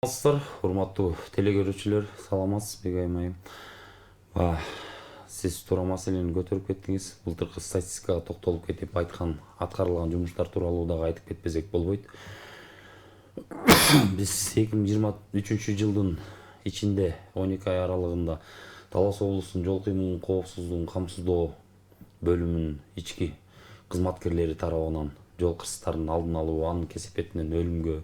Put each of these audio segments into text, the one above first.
Саламатсыздар, урматтуу телекөрүүчүлөр, саламатсызбы аймайым. Сиз туура маселени көтөрүп кеттиңиз. Былтыркы статистикага токтолуп кетип айткан аткарылган жумуштар тууралуу дагы айтып кетпесек болбойт. Биз 2023 жылдын ичинде 12 ай аралыгында Талас облусунун жол кыймылынын коопсуздугун камсыздоо бөлүмүнүн ички кызматкерлери тарабынан жол кырсыктарынын алдын алуу, анын кесепетинен өлүмгө,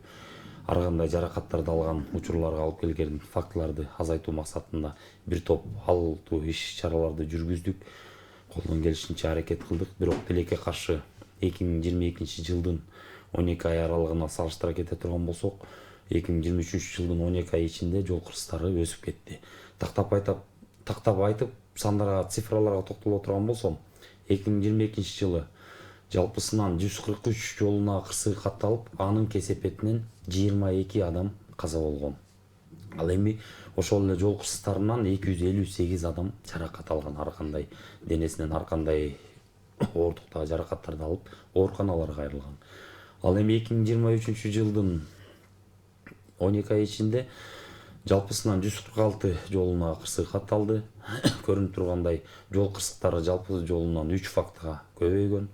ар кандай жаракаттарды алган учурларга алып келген фактыларды азайтуу максатында бир топ алуу иш чараларды жүргүздүк. Колдон келишинче аракет кылдык, бирок тилекке каршы 2022 жылдын 12 ай аралыгына салыштыра кете турган болсок, 2023 жылдын 12 ай ичинде жол кырсыктары өсүп кетти. Тактап айтып сандарга, цифраларга токтоло турган болсом, 2022 жылы жалпысынан 143 жолуна кырсыгы катталып, анын кесепетинен 22 адам каза болгон. Ал эми ошол эле жол кырсыктарынан 258 адам жаракат алган, ар кандай денесинен ар кандай ооруктагы жаракаттарды алып ооруканаларга кайрылган. Ал эми 2023 жылдын 12 ай ичинде жалпысынан 146 жолуна кырсыгы катталды. Көрүнүп тургандай, жол кырсыктары жалпы жолунан 3 фактыга көбөйгөн.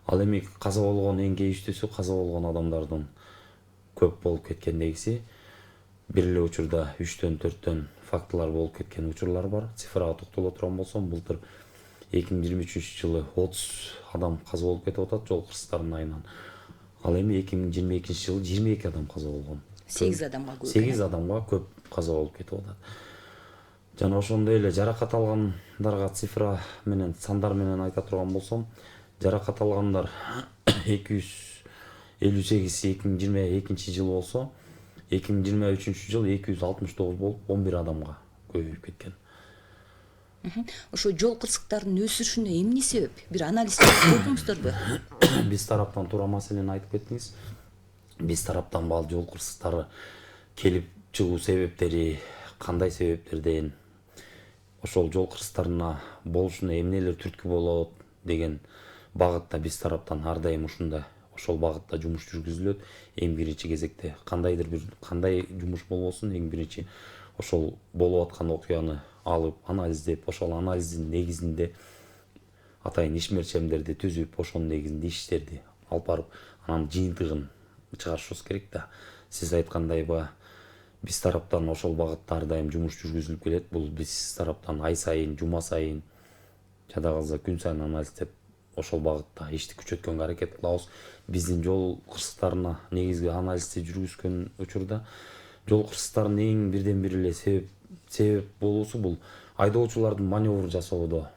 Ал эми каза болгон эң кейиштүүсү, каза болгон адамдардын көп болуп кеткендегиси. Бир эле учурда 3төн 4төн фактылар болуп кеткен учурлар бар. Цифрага токтоло турган болсом, былтыр 2023 жылы 30 адам каза болуп кетип атат жол кырсыктарынын айынан. Ал эми 2022 жылы 22 адам каза болгон. 8 адамга көп. 8 адамга көп каза болуп кетип атат. Жана ошондой эле жаракат алгандарга цифра менен, сандар менен айта турган болсом, жаракат алгандар 258 2022 жыл болсо, 2023 жыл 269 болуп 11 адамга көбөйүп кеткен. Ошо жол кырсыктарынын өсүшүнө эмне себеп? Бир анализ көрдүңүздөрбү? Биз тараптан туура маселени айтып кеттиңиз. Биз тараптан баал жол кырсыктары келип чыгуу себептери, кандай себептерден, ошол жол кырсыктарына болушуна эмнелер түрткү болот деген багытта биз тараптан ар дайым ошол багытта жумуш жүргүзүлөт. Эң биринчи кезекте кандай жумуш болбосун, эң биринчи ошол болуп аткан окуяны алып, анализдеп, ошол анализдин негизинде атайын ишмерчемдерди түзүп, ошонун негизинде иштерди алып барып, анан жыйынтыгын чыгарышыбыз керек да. Сиз айткандай биз тараптан ошол багытта ар дайым жумуш жүргүзүлүп келет. Бул биз тараптан ай сайын, жума сайын, жада калса күн сайын анализдеп, ошол багытта ишти күчөткөнгө аракет кылабыз. Биздин жол кырсыктарына негизги анализди жүргүзгөн учурда жол кырсыктарынын эң бирден бир эле себеп болуусу бул айдоочулардын маневр жасоо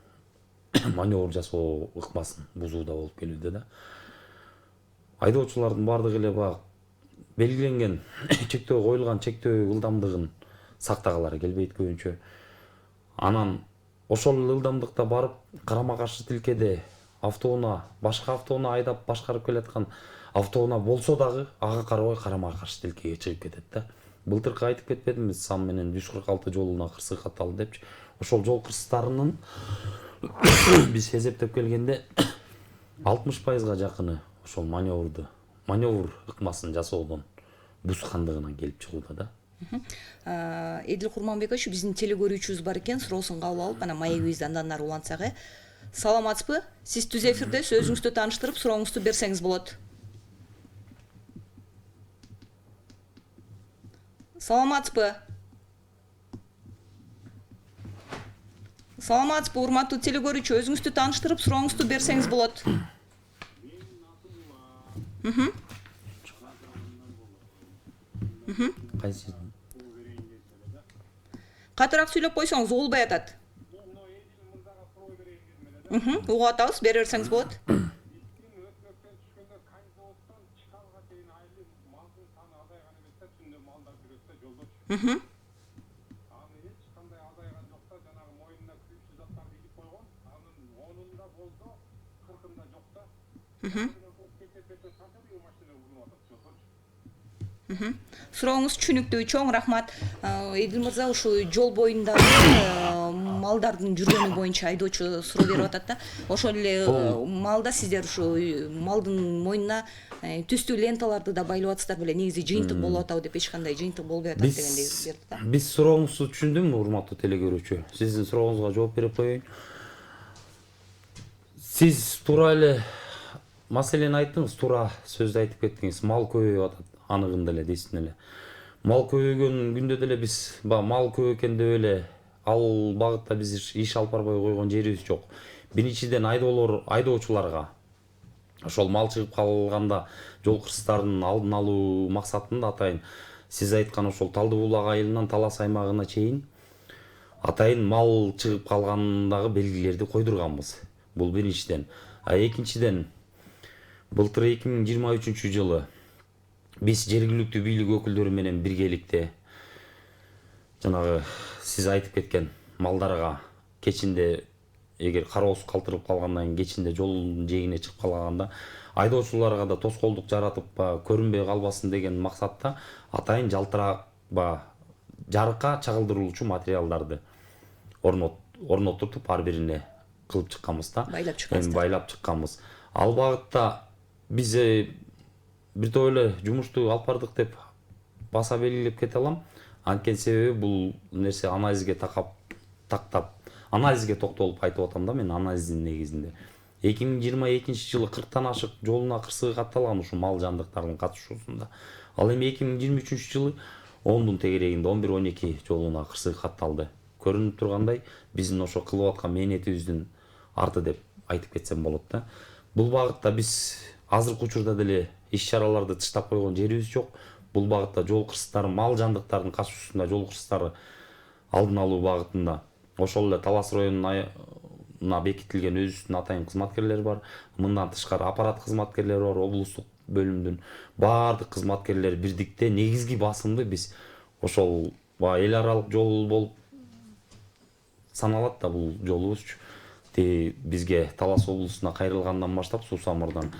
ыкмасын бузууда болуп келүүдө да. Айдоочулардын баардыгы эле белгиленген чектөө коюлган чектөө ылдамдыгын сактагалары келбейт көбүнчө. Анан ошол ылдамдыкта барып, карама каршы тилкеде башка автоунаа айдап башкарып келаткан автоунаа болсо дагы ага карабай карама каршы тилкеге чыгып кетет да. Былтыркы айтып кетпедимби, сан менен 146 жолуна кырсыгы катталды депчи. Ошол жол кырсыктарынын биз эсептеп келгенде 60%га жакыны ошол маневр ыкмасын жасоодон бузгандыгынан келип чыгууда да. Эдил Курманбекович, биздин телекөрүүчүбүз бар экен, суроосун кабыл алып, анан маегибизди андан нары улантсак. Саламатсызбы? Сиз түз эфирдесиз, өзүңүздү тааныштырып, сурооңузду берсеңиз болот. Саламатсызбы? Саламатсызбы, урматтуу телекөрүүчү, өзүңүздү тааныштырып, сурооңузду берсеңиз болот. Катыраак сүйлөп койсоңуз угулбай атат. Угуп атабыз, бере берсеңиз болот. Сурооңуз түшүнүктүү, чоң рахмат. Эдил мырза, ушу жол боюндагы малдардын жүргөнү боюнча айдоочу суроо берип атат да. Ошол эле маалда сиздер ушу малдын мойнуна түстүү ленталарды да байлап атасыздар беле, негизи жыйынтык болуп атабы деп. Эч кандай жыйынтык болбой атат дегендей берди да. Биз сурооңузду түшүндүм, урматтуу телекөрүүчү. Сиздин сурооңузга жооп берип коеюн. Сиз туура эле маселени айттыңыз, туура сөздү айтып кеттиңиз. Мал көбөйүп атат, аныгында эле дейсиң эле. Мал көбөйгөн күндө деле биз мал көп экен деп эле ал багытта биз иш алып барбай койгон жерибиз жок. Биринчиден айдоочуларга ошол мал чыгып калганда жол кырсыктарынын алдын алуу максатында атайын сиз айткан ошол Талды булак айылынан Талас аймагына чейин атайын мал чыгып калгандагы белгилерди койдурганбыз. Бул биринчиден. Экинчиден, былтыр 2023 жылы биз жергиликтүү бийлик өкүлдөрү менен биргеликте жанагы сиз айтып кеткен малдарга кечинде эгер кароосуз калтырып калгандан кийин кечинде жолдун жээгине чыгып калганда айдоочуларга да тоскоолдук жаратып көрүнбөй калбасын деген максатта атайын жалтырак жарыкка чагылдыруучу материалдарды орнотуп ар бирине кылып чыкканбыз да. Байлап чыкканбыз. Ал багытта биз бир топ эле жумушту алып бардык деп баса белгилеп кете алам. Анткени себеби бул нерсе анализге анализге токтолуп айтып атам да, мен анализдин негизинде. 2022 жылы 40тан ашык жолуна кырсыгы катталган ушу мал жандыктардын катышуусунда. Ал эми 2023 жылы 10дун тегерегинде 11-12 жолуна кырсыгы катталды. Көрүнүп тургандай, биздин ошо кылып аткан мээнетибиздин арты деп айтып кетсем болот да. Бул багытта биз азыркы учурда деле иш-чараларды тыштап койгон жерибиз жок. Бул багытта жол кырсыктары, мал жандыктардын катышуусунда жол кырсыктары алдын алуу багытында ошол эле Талас районуна бекитилген өзүбүздүн атайын кызматкерлер бар. Мындан тышкары аппарат кызматкерлери бар, облустук бөлүмдүн баардык кызматкерлер бирдикте негизги басымды биз ошол эл аралык жол болуп саналат да бул жолубузчу. Бизге Талас облусуна кайрылгандан баштап Суу-Самырдан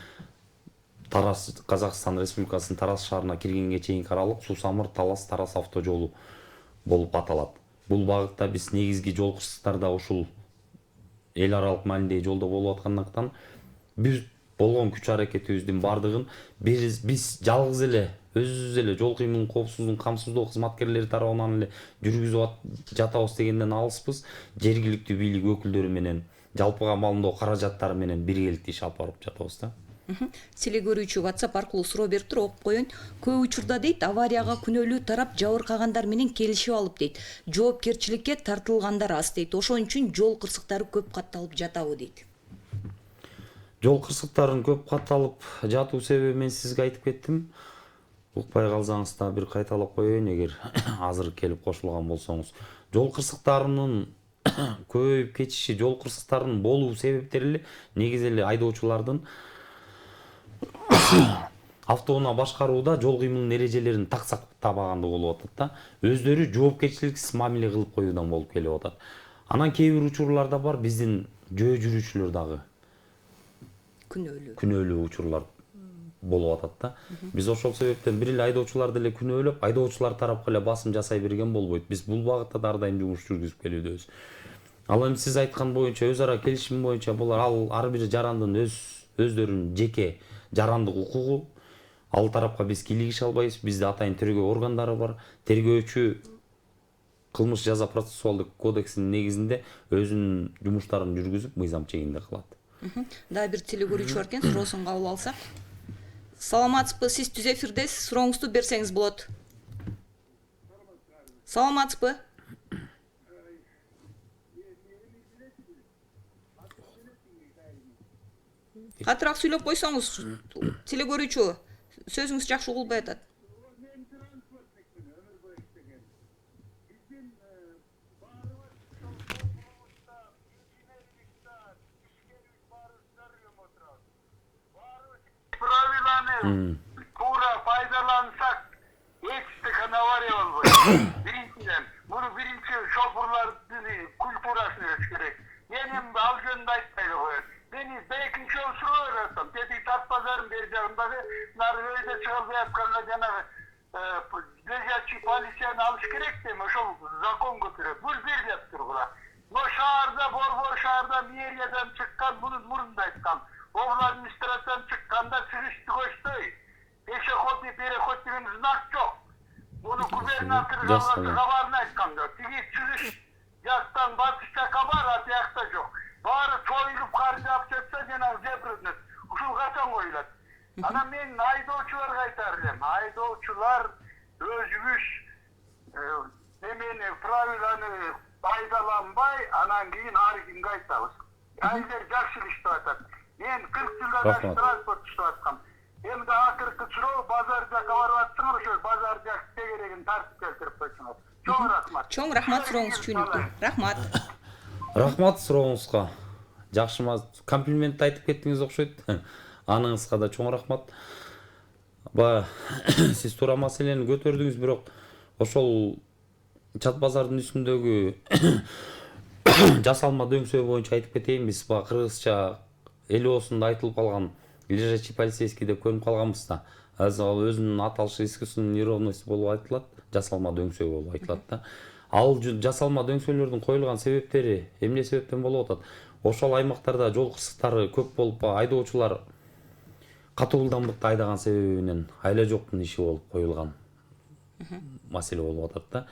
Казакстан Республикасынын Тарас шаарына киргенге чейинки аралык Суу-Самыр Талас авто жолу болуп аталат. Бул багытта биз негизги жол кырсыктарда ушул эл аралык маанидеги жолдо болуп аткандыктан биз болгон күч аракетибиздин баардыгын биз жалгыз эле өзүбүз эле жол кыймылын коопсуздугун камсыздоо кызматкерлери тарабынан эле жүргүзүп жатабыз дегенден алыспыз. Жергиликтүү бийлик өкүлдөрү менен жалпыга малындоо каражаттары менен биргеликте иш алып барып жатабыз да. Телекөрүүчү WhatsApp аркылуу суроо бериптир, окуп коеюн. Көп учурда дейт, аварияга күнөөлүү тарап жабыркагандар менен келишип алып дейт. Жоопкерчиликке тартылгандар аз дейт. Ошон үчүн жол кырсыктары көп катталып жатабы дейт. Жол кырсыктарын көп катталып жатуу себеби мен сизге айтып кеттим. Укпай калсаңыз да бир кайталап коеюн, эгер азыр келип кошулган болсоңуз. Жол кырсыктарынын көбөйүп кетиши, жол кырсыктарынын болуу себептери эле негизи эле айдоочулардын автоунаа башкарууда жол кыймылынын эрежелерин так сактабагандыгы болуп атат да. Өздөрү жоопкерчиликсиз мамиле кылып коюудан болуп келип атат. Анан кээ бир учурларда бар биздин жөө жүрүүчүлөр дагы күнөөлүү учурлар болуп атат да. Биз ошол себептен бир эле айдоочулар деле күнөөлөп, айдоочулар тарапка эле басым жасай берген болбойт. Биз бул багытта да ар дайым жумуш жүргүзүп келүүбүз. Ал эми сиз айткан боюнча өз ара келишим боюнча булар ар бир жарандын өздөрүнүн жеке жарандык укугу. Ал тарапка биз кийлигише албайбыз. Бизде атайын тергөө органдары бар. Тергөөчү кылмыш жаза процессуалдык кодексинин негизинде өзүнүн жумуштарын жүргүзүп мыйзам чегинде кылат. Дагы бир телекөрүүчү бар экен, суроосун кабыл алсак. Саламатсызбы, сиз түз эфирдесиз, сурооңузду берсеңиз болот. Саламатсызбы? Катыраак сүйлөп койсоңуз, телекөрүүчү, сөзүңүз жакшы угулбай атат. Правиланы туура пайдалансак, эчтеке авария болбойт. Биринчиден, муну биринчи шоферлордун культурасын өз керек. Мен эми ал жөнүндө айтпай эле коеюн. Мен экинчи жолу суроо берип атам. Тетиги таш базарынын бери жагындагы нары өйдө чыгылбай атканда жанагы лежачий полицияны алыш керек дейм, ошол закон көтөрөт. Бул берип тургула. Bu şaharda, Borbor şaharda meriyadan çıkan, bunun murunda aytkan. Obul administrasiyadan çıkkanda sürüştü koştu. Peşekoti, perekot деген znak yok. Bunu gubernatör kabarına aytkan da. Tigi sürüş yastan batışta kabar, atıyakta yok. Bari soyulup karşı yapacaksa gene zebrediniz. Uşul kaçan koyulat. Ana men aydoğuçular kaytardım. Aydoğuçular özgüç nemeni, pravilani faydalanbay, anan keyin arikin kaytabız. Aylar jakşılık iştep atat. Men 40 yıldan transport iştep atkam. Hem de akırkı çuro bazarda kabarıp atsınlar, şöyle bazarda tegeregin tartip keltirip koysunlar. Çok rahmat. Чоң рахмат сурооңуз түшүнүктүү. Рахмат. Рахмат сурооңузга. Жакшы комплимент айтып кеттиңиз окшойт. Аныңызга да чоң рахмат. Сиз туура маселени көтөрдүңүз, бирок ошол Чат базардын үстүндөгү жасалма дөңсөө боюнча айтып кетейин. Биз кыргызча элоосунда айтылып калган лежачий полицейский деп көрүнүп калганбыз да. Азыр ал өзүнүн аталышы искусственный неровность болуп айтылат, жасалма дөңсөө болуп айтылат да. Ал жасалма дөңсөлөрдүн коюлган себептери эмне себептен болуп атат? Ошол аймактарда жол кырсыктары көп болуп, айдоочулар катуу ылдамдыкта айдаган себебинен айла жоктун иши болуп коюлган маселе болуп атат да.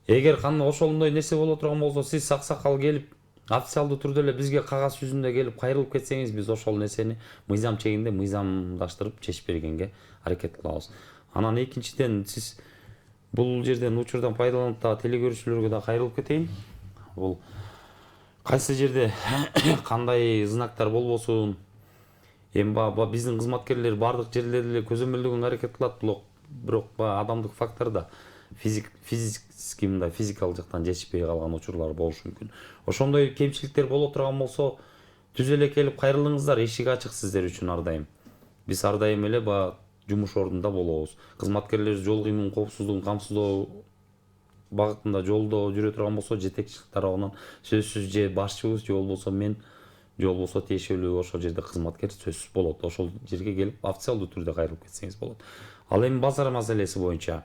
Эгер кандай ошондой нерсе боло турган болсо, сиз аксакал келип официалдуу түрдө эле бизге кагаз жүзүндө келип кайрылып кетсеңиз, биз ошол нерсени мыйзам чегинде мыйзамдаштырып чечип бергенге аракет кылабыз. Анан экинчиден, сиз бул жерден учурдан пайдаланып да телекөрүүчүлөргө да кайрылып кетейин. Бул кайсы жерде кандай знактар болбосун, эми биздин кызматкерлер бардык жерлерде эле көзөмөлдөгөнгө аракет кылат, бирок адамдык фактордо физикалык жактан жетишпей калган учурлар болушу мүмкүн. Ошондой кемчиликтер боло турган болсо, түз эле келип кайрылыңыздар, эшик ачык сиздер үчүн ар дайым. Биз ар дайым эле жумуш ордунда болобуз. Кызматкерлер жол кыймылын коопсуздугун камсыздоо багытында жолдо жүрө турган болсо, жетекчилик тарабынан сөзсүз же башчыбыз, же болбосо мен, же болбосо тиешелүү ошол жерде кызматкер сөзсүз болот. Ошол жерге келип официалдуу түрдө кайрылып кетсеңиз болот. Ал эми базар маселеси боюнча,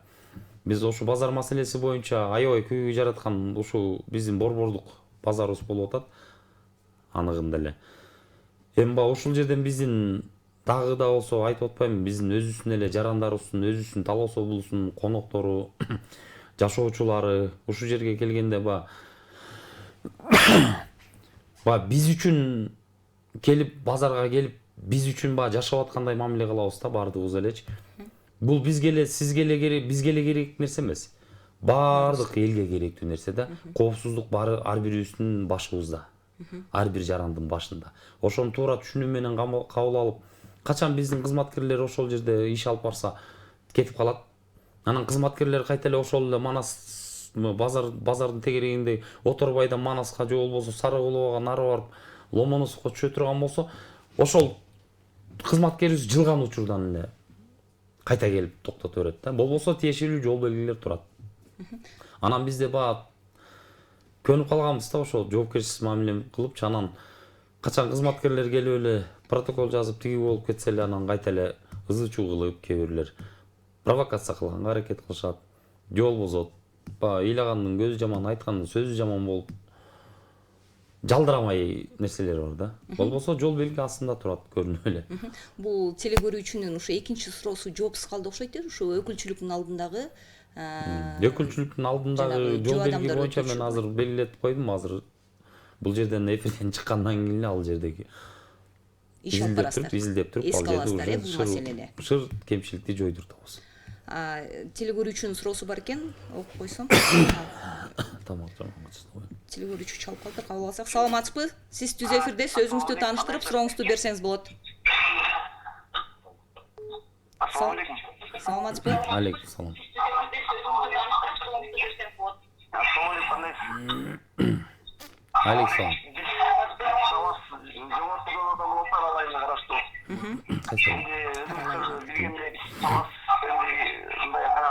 биз ошо базар маселеси боюнча аябай күйүүгө жараткан ушу биздин борбордук базарыбыз болуп атат, аныгында эле. Эми ушул жерден биздин дагы да болсо айтып атпаймынбы, биздин өзүбүздүн эле жарандарыбыздын, өзүбүздүн Талас облусунун коноктору, жашоочулары ушул жерге келгенде биз үчүн келип, базарга келип, биз үчүн жашап аткандай мамиле кылабыз да, бардыгыбыз элечи. Бул бизге эле, сизге эле керек, бизге эле керек нерсе эмес. Бардык элге керектүү нерсе да. Коопсуздук баары ар бирибиздин башыбызда. Ар бир жарандын башында. Ошону туура түшүнүү менен кабыл алып, качан биздин кызматкерлер ошол жерде иш алып барса кетип калат. Анан кызматкерлер кайта эле ошол эле Манас базардын тегерегинде Оторбайдан Манаска же болбосо Сарыкуловага нары барып Ломоносовго түшө турган болсо, ошол кызматкерибиз жылган учурдан эле кайта келип токтото берет да. Болбосо тиешелүү жол белгилер турат. Анан бизде көнүп калганбыз да, ошол жоопкерчиликсиз мамиле кылып, анан качан кызматкерлер келип эле протокол жазып тиги болуп кетсе эле, анан кайта эле ызы-чуу кылып кээ бирлер провокация кылганга аракет кылышат. Же болбосо ыйлагандын көзү жаман, айткандын сөзү жаман болуп жалдырамай нерселер бар да. Болбосо жол белги астында турат, көрүнүп эле. Бул телекөрүүчүнүн ушу экинчи суроосу жоопсуз калды окшойт. Ушу өкүлчүлүктүн алдындагы өкүлчүлүктүн алдындагы жол белги боюнча мен азыр белгилетип койдум. Азыр бул жерден эфирден чыккандан кийин эле ал жердеги иш алып барасыздар, изилдеп туруп ал жерде бул маселени шыр кемчиликти жойдуртабыз. Телекөрүүчүнүн суроосу бар экен, окуп койсом. Тамак. Телекөрүүчү чалып калды, кабыл алсак. Саламатсызбы? Сиз түз эфирде, сөзүңүздү тааныштырып, сурооңузду берсеңиз болот. Ассаламу алейкум. Саламатсызбы? Алейкум салам. Алейкум салам.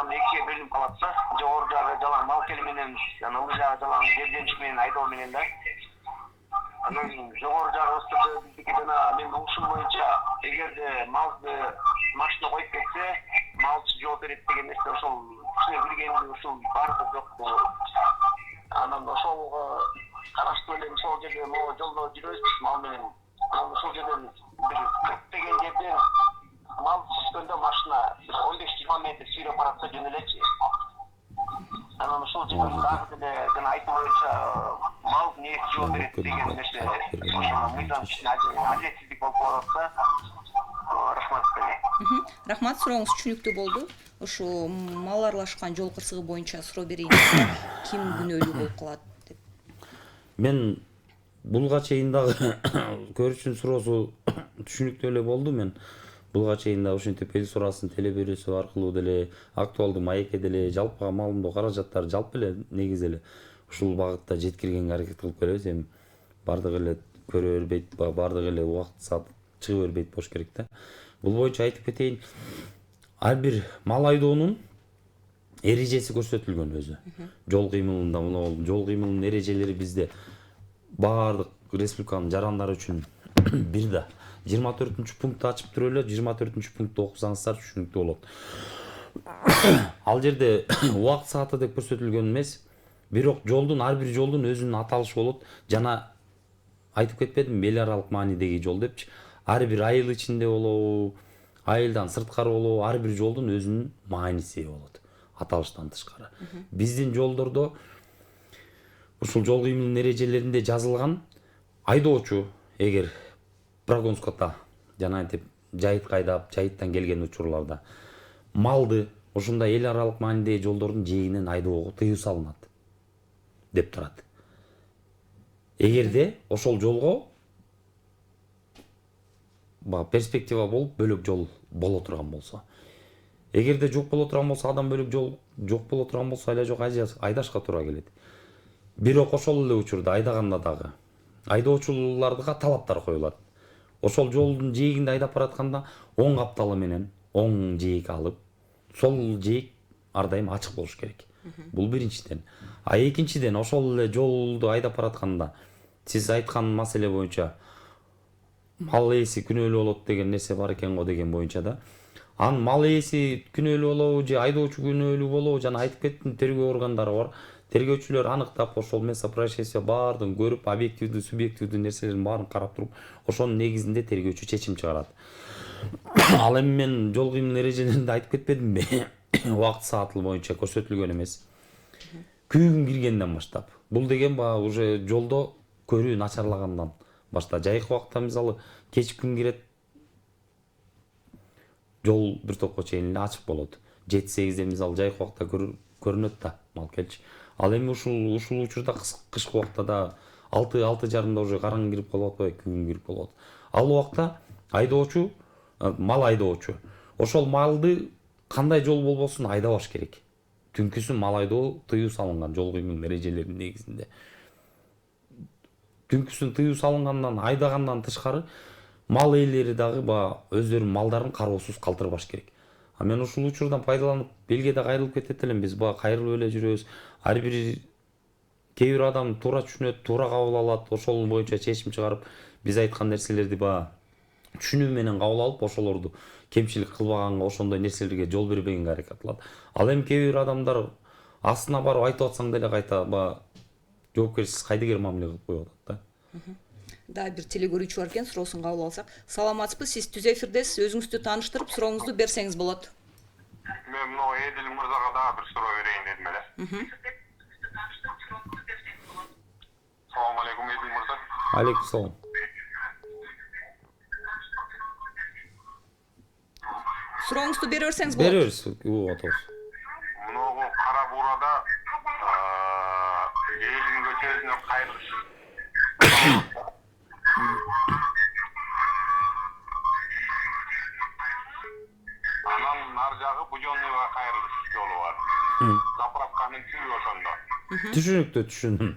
Экиге бөлүнүп калат да. Жогору жагы жалаң мал кел менен, жана ылдый жагы жалаң жердениş менен айдоо менен да. Анан жогору жагыбызды биздики жана мен ушул боюнча эгерде малды машина коюп кетсе, малчы жооп берет деген нерсе ошол кишине билгенди ушул барды жокпу. Анан ошолго караштуу эле сол жерде могу жолдо жүрөбүз мал менен. Анан ушул жерден бир 40 деген жерден мал түшкөндө машина 15-20 метр сүйрөп баратса жөн элечи. Анан ушул жерден дагы деле жана айтып боюнча мал не жооп берет деген нерсе мыйзам ичинде адилетсиздик болуп калатса рахмат. Рахмат, сурооңуз түшүнүктүү болду. Ушу мал аралашкан жол кырсыгы боюнча суроо берейин. Ким күнөөлүү болуп калат деп. Мен булга чейин дагы көрүүчүнүн суроосу түшүнүктүү эле болду. Мен булга чейин дагы ушинтип эл сурасын телеберүүсү аркылуу деле, актуалдуу маекке деле жалпыга маалымдоо каражаттары жалпы эле негизи эле ушул багытта жеткиргенге аракет кылып келебиз. Эми бардыгы эле көрө бербейт, бардыгы эле убакыт саат чыга бербейт болуш керек да. Бул боюнча айтып кетейин. Ар бир мал айдоонун эрежеси көрсөтүлгөн өзү. Жол кыймылында мына жол кыймылынын эрежелери бизде баардык республиканын жарандары үчүн бир да. 24-пунктты ачып туруп эле 24-пунктты окусаңыздар түшүнүктүү болот. Ал жерде убакыт сааты деп көрсөтүлгөн эмес, бирок жолдун ар бир жолдун өзүнүн аталышы болот. Жана айтып кетпедимби, эл аралык маанидеги жол депчи. Ар бир айыл ичинде болобу, айылдан сырткары болобу, ар бир жолдун өзүнүн мааниси болот. Аталыштан тышкары. Биздин жолдордо ушул жол кыймылынын эрежелеринде жазылган айдоочу эгер прогонскота жана антип жайыт кайдап, жайыттан келген учурларда малды ошондой эл аралык маанидеги жолдордун жээгинен айдоого тыюу салынат деп турат. Эгерде ошол жолго перспектива болуп бөлөк жол боло турган болсо, эгерде жок боло турган болсо, адам бөлөк жол жок боло турган болсо, айла жок айдашка туура келет. Бирок ошол эле учурда айдаганда дагы айдоочуларга талаптар коюлат. Ошол жолдун жээгинде айдап баратканда оң капталы менен оң жээк алып, сол жээк ар дайым ачык болуш керек. Бул биринчиден. А экинчиден ошол эле жолду айдап баратканда сиз айткан маселе боюнча мал ээси күнөөлүү болот деген нерсе бар экен го деген боюнча да. Анын мал ээси күнөөлүү болобу же айдоочу күнөөлүү болобу жана айтып кеттим, тергөө органдары бар. Тергөөчүлөр аныктап ошол место происшествия баардыгын көрүп, объективдүү, субъективдүү нерселерин баарын карап туруп, ошонун негизинде тергөөчү чечим чыгарат. Ал эми мен жол кыймылынын эрежелеринде айтып кетпедимби? Убакыт сааты боюнча көрсөтүлгөн эмес. Күйгүн киргенден баштап. Бул деген баягы уже жолдо көрүү начарлагандан башта. Жайкы убакта мисалы кеч күн кирет, жол бир топко чейин эле ачык болот. 7-8де мисалы жайкы убакта көрүнөт да мал келчи. Ал эми ушул учурда кышкы убакта да 6-6:30 уже караң кирип калып атпайбы, күн кирип калып. Ал убакта айдоочу, мал айдоочу ошол малды кандай жол болбосун айдабаш керек. Түнкүсүн мал айдоо тыюу салынган жол кыймылынын эрежелеринин негизинде. Түнкүсүн тыюу салынгандан айдагандан тышкары мал ээлери дагы өздөрүнүн малдарын кароосуз калтырбаш керек. А мен ушул учурдан пайдаланып элге да кайрылып кетет элем. Биз кайрылып эле жүрөбүз. Ар бир кээ бир адам туура түшүнөт, туура кабыл алат, ошол боюнча чечим чыгарып, биз айткан нерселерди түшүнүү менен кабыл алып, ошолорду кемчилик кылбаганга, ошондой нерселерге жол бербегенге аракет кылат. Ал эми кээ бир адамдар астына барып айтып атсаң деле кайта жоопкерчиликсиз кайдыгер мамиле кылып коюп атат да. Дагы бир телегөрүүчү бар экен, суроосун кабыл алсак. Саламатсызбы, сиз түз эфирдесиз. Өзүңүздү тааныштырып, сурооңузду берсеңиз болот. Мен мына Эдил мырзага дагы бир суроо берейин дедим эле. Салам алейкум Эдил мырза. Алейкум салам. Сурооңузду бере берсеңиз болот. Беребиз, угуп атабыз. Мынагу Кара Буурада элдин көчөсүнө кайрылыш. Анан нар жагы Бужонова кайрылыш жолу бар. Заправканын түбү ошондо. Түшүнүктүү, түшүндүм.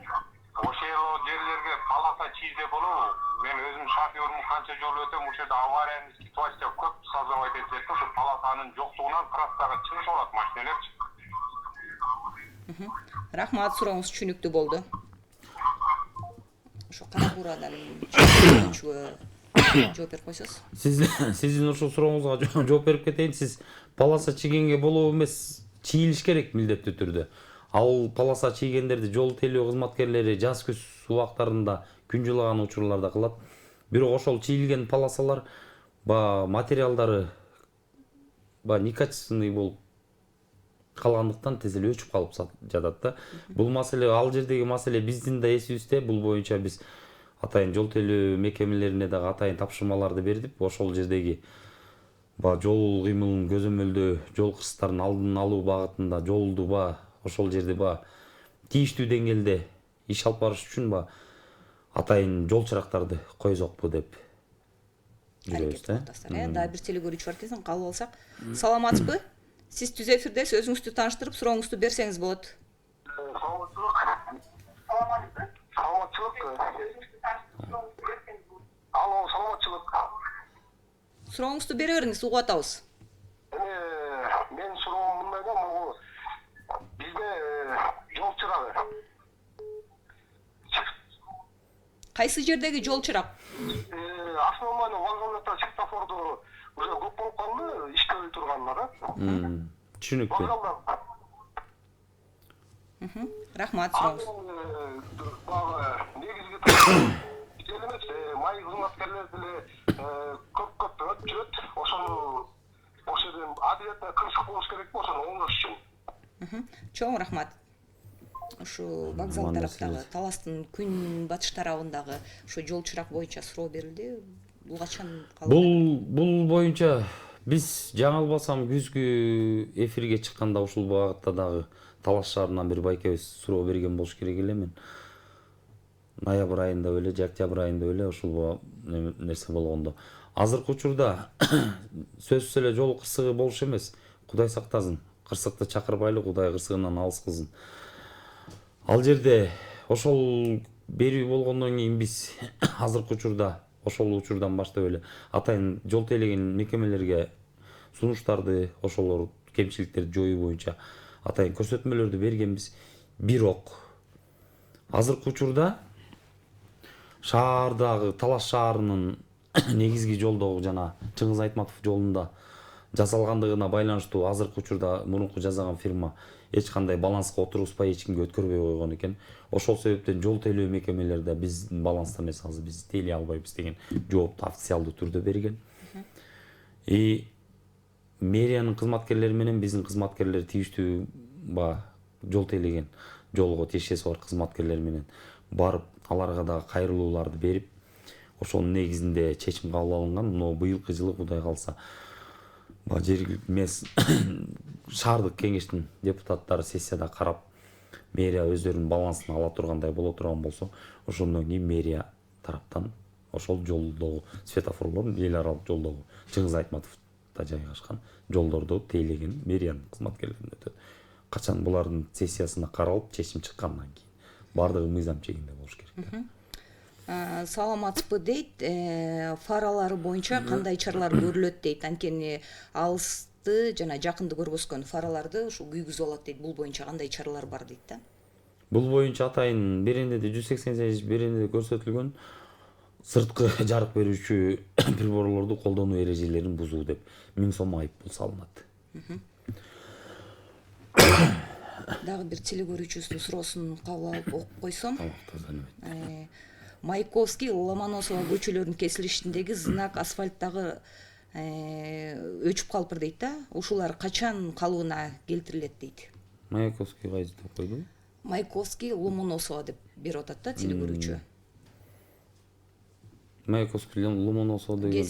Ошол жерлерге полоса чийде болобу? Мен өзүм шофёрмун, канча жол өтөм, ошол жерде аварияны ситуация көп создавать этет, ошо полосанын жоктугунан трассага чыгыш болот машиналерчи. Рахмат, сурооңуз түшүнүктүү болду. Ошо Кара Буурадан жооп берип койсоз. Сиздин ушул сурооңузга жооп берип кетейин. Сиз полоса чигенге болобу эмес, чийилиш керек милдеттүү түрдө. Ал полоса чийгендерди жол тейлөө кызматкерлери жаз күз убактарында күн жылаган учурларда кылат. Бирок ошол чийилген полосалар материалдары некачественный болуп калгандыктан тез эле өчүп калып жатат да. Бул маселе, ал жердеги маселе биздин да эсибизде. Бул боюнча биз атайын жол тейлөө мекемелерине дагы атайын тапшырмаларды бердик. Ошол жердеги жол кыймылын көзөмөлдөө, жол кырсыктарын алдын алуу багытында жолду ошол жерде тийиштүү деңгээлде иш алып барыш үчүн атайын жол чырактарды койсокпу деп жүрөбүз да. Дагы бир телекөрүүчү бар экен, кабыл алсак. Саламатсызбы? Сиз түз эфирде, өзүңүздү тааныштырып, сурооңузду берсеңиз болот. Алло, саламатчылык. Сурооңузду бере бериңиз, угуп атабыз. Мен суроом мындай да, могу бизде жол чырагы. Кайсы жердеги жол чырак? Основной вокзалда светофорду уже көп болуп калды, иштебей турганына да. Түшүнүктүү. Рахмат, сурооңуз. Негизги элемес, май кызматкерлер деле көп жүрөт. Ошону жерден адилетте кырсык болуш керек болсо оңдош үчүн. Чоң рахмат. Ушу вокзал тараптагы, Таластын күн батыш тарабындагы ушу жол чырак боюнча суроо берилди. Бул качан калды? Бул боюнча биз жаңылбасам күзгү эфирге чыкканда ушул багытта дагы Талас шаарынан бир байкебиз суроо берген болуш керек эле. Мен ноябрь айында эле, октябрь айында эле ушул нерсе болгондо. Азыркы учурда сөзсүз эле жол кырсыгы болуш эмес. Кудай сактасын. Кырсыкты чакырбайлы, Кудай кырсыгынан алыс кылсын. Ал жерде ошол берүү болгондон кийин биз азыркы учурда ошол учурдан баштап эле атайын жол тейлеген мекемелерге сунуштарды, ошолор кемчиликтерди жоюу боюнча атайын көрсөтмөлөрдү бергенбиз. Бирок азыркы учурда шаардагы Талас шаарынын негизги жолдогу жана Чыңгыз Айтматов жолунда жасалгандыгына байланыштуу азыркы учурда мурунку жасаган фирма эч кандай баланска отургузбай эч кимге өткөрбөй койгон экен. Ошол себептен жол тейлөө мекемелерде биздин баланста эмес, азыр биз тейлей албайбыз деген жоопту официалдуу түрдө берген. Мэриянын кызматкерлери менен биздин кызматкерлер тийиштүү жол тейлеген жолго тиешеси бар кызматкерлер менен барып, аларга дагы кайрылууларды берип, ошонун негизинде чечим кабыл алынган. Но быйылкы жылы Кудай калса жергиликтүү шаардык кеңештин депутаттары сессияда карап, мэрия өздөрүнүн балансына ала тургандай боло турган болсо, ошондон кийин мэрия тараптан ошол жолдогу светофорлор, эл аралык жолдогу Чыңгыз Айтматовдо жайгашкан жолдорду тейлеген мэриянын кызматкерлерине өтөт. Качан булардын сессиясына каралып, чечим чыккандан кийин бардыгы мыйзам чегинде болуш керек. Саламатсызбы дейт, фаралары боюнча кандай чаралар көрүлөт дейт. Анткени алысты жана жакынды көрбөскөн фараларды ушу күйгүзүп алат дейт. Бул боюнча кандай чаралар бар дейт да? Бул боюнча атайын беренеде 188 беренеде көрсөтүлгөн сырткы жарык берүүчү приборлорду колдонуу эрежелерин бузуу деп 1000 сом айып пул салынат. Дагы бир телекөрүүчүбүздүн суроосун кабыл алып окуп койсом. Маяковский, Ломоносова көчөлөрүнүн кесилишиндеги знак асфальттагы өчүп калыптыр дейт да. Ушулар качан калыбына келтирилет дейт. Маяковский кайсы деп койду? Маяковский, Ломоносова деп берип атат да телекөрүүчү. Маяковский, Ломоносова деген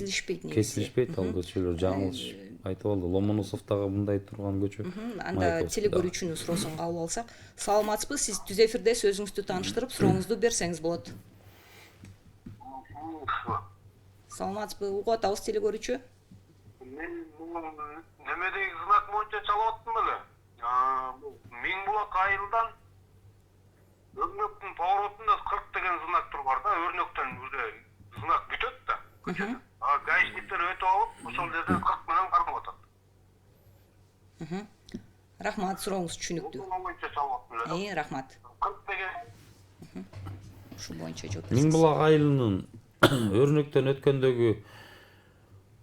кесилишпейт ал көчөлөр, жаңылыш айтып алды. Ломоносовдагы мындай турган көчө. Анда телекөрүүчүнүн суроосун кабыл алсак. Саламатсызбы, сиз түз эфирде, өзүңүздү тааныштырып, сурооңузду берсеңиз болот. Саламатсызбы, угуп атабыз телекөрүүчү. Мен немедеги знак боюнча чалып аттым эле. Миңбулак айылдан Өрнөктүн поворотунда 40 деген знак тур бар да, Өрнөктөн уже знак бүтөт да. Гаишниктер өтүп алып, ошол жерден 40 менен кармап атат. Рахмат, сурооңуз түшүнүктүү. Рахмат. 40 деген Ушу боюнча жооп. Миңбулак айылынын Өрнөктөн өткөндөгү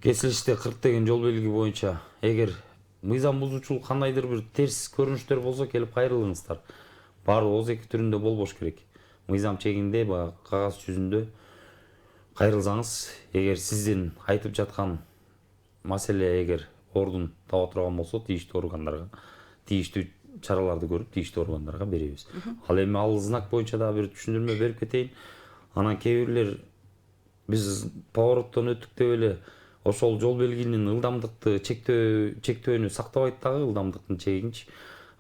кесилиште 40 деген жол белги боюнча эгер мыйзам бузуучулук кандайдыр бир терс көрүнүштөр болсо келип кайрылыңыздар. Баары ооз эки түрүндө болбош керек. Мыйзам чегинде баягы кагаз жүзүндө кайрылсаңыз, эгер сиздин айтып жаткан маселе эгер ордун таба турган болсо, тийиштүү органдарга тийиштүү чараларды көрүп, тийиштүү органдарга беребиз. Ал эми ал знак боюнча да бир түшүндүрмө берип кетейин. Анан кээ бирлер биз повороттон өттүк деп эле ошол жол белгинин ылдамдыкты чектөөнү сактабайт дагы, ылдамдыктын чегинчи.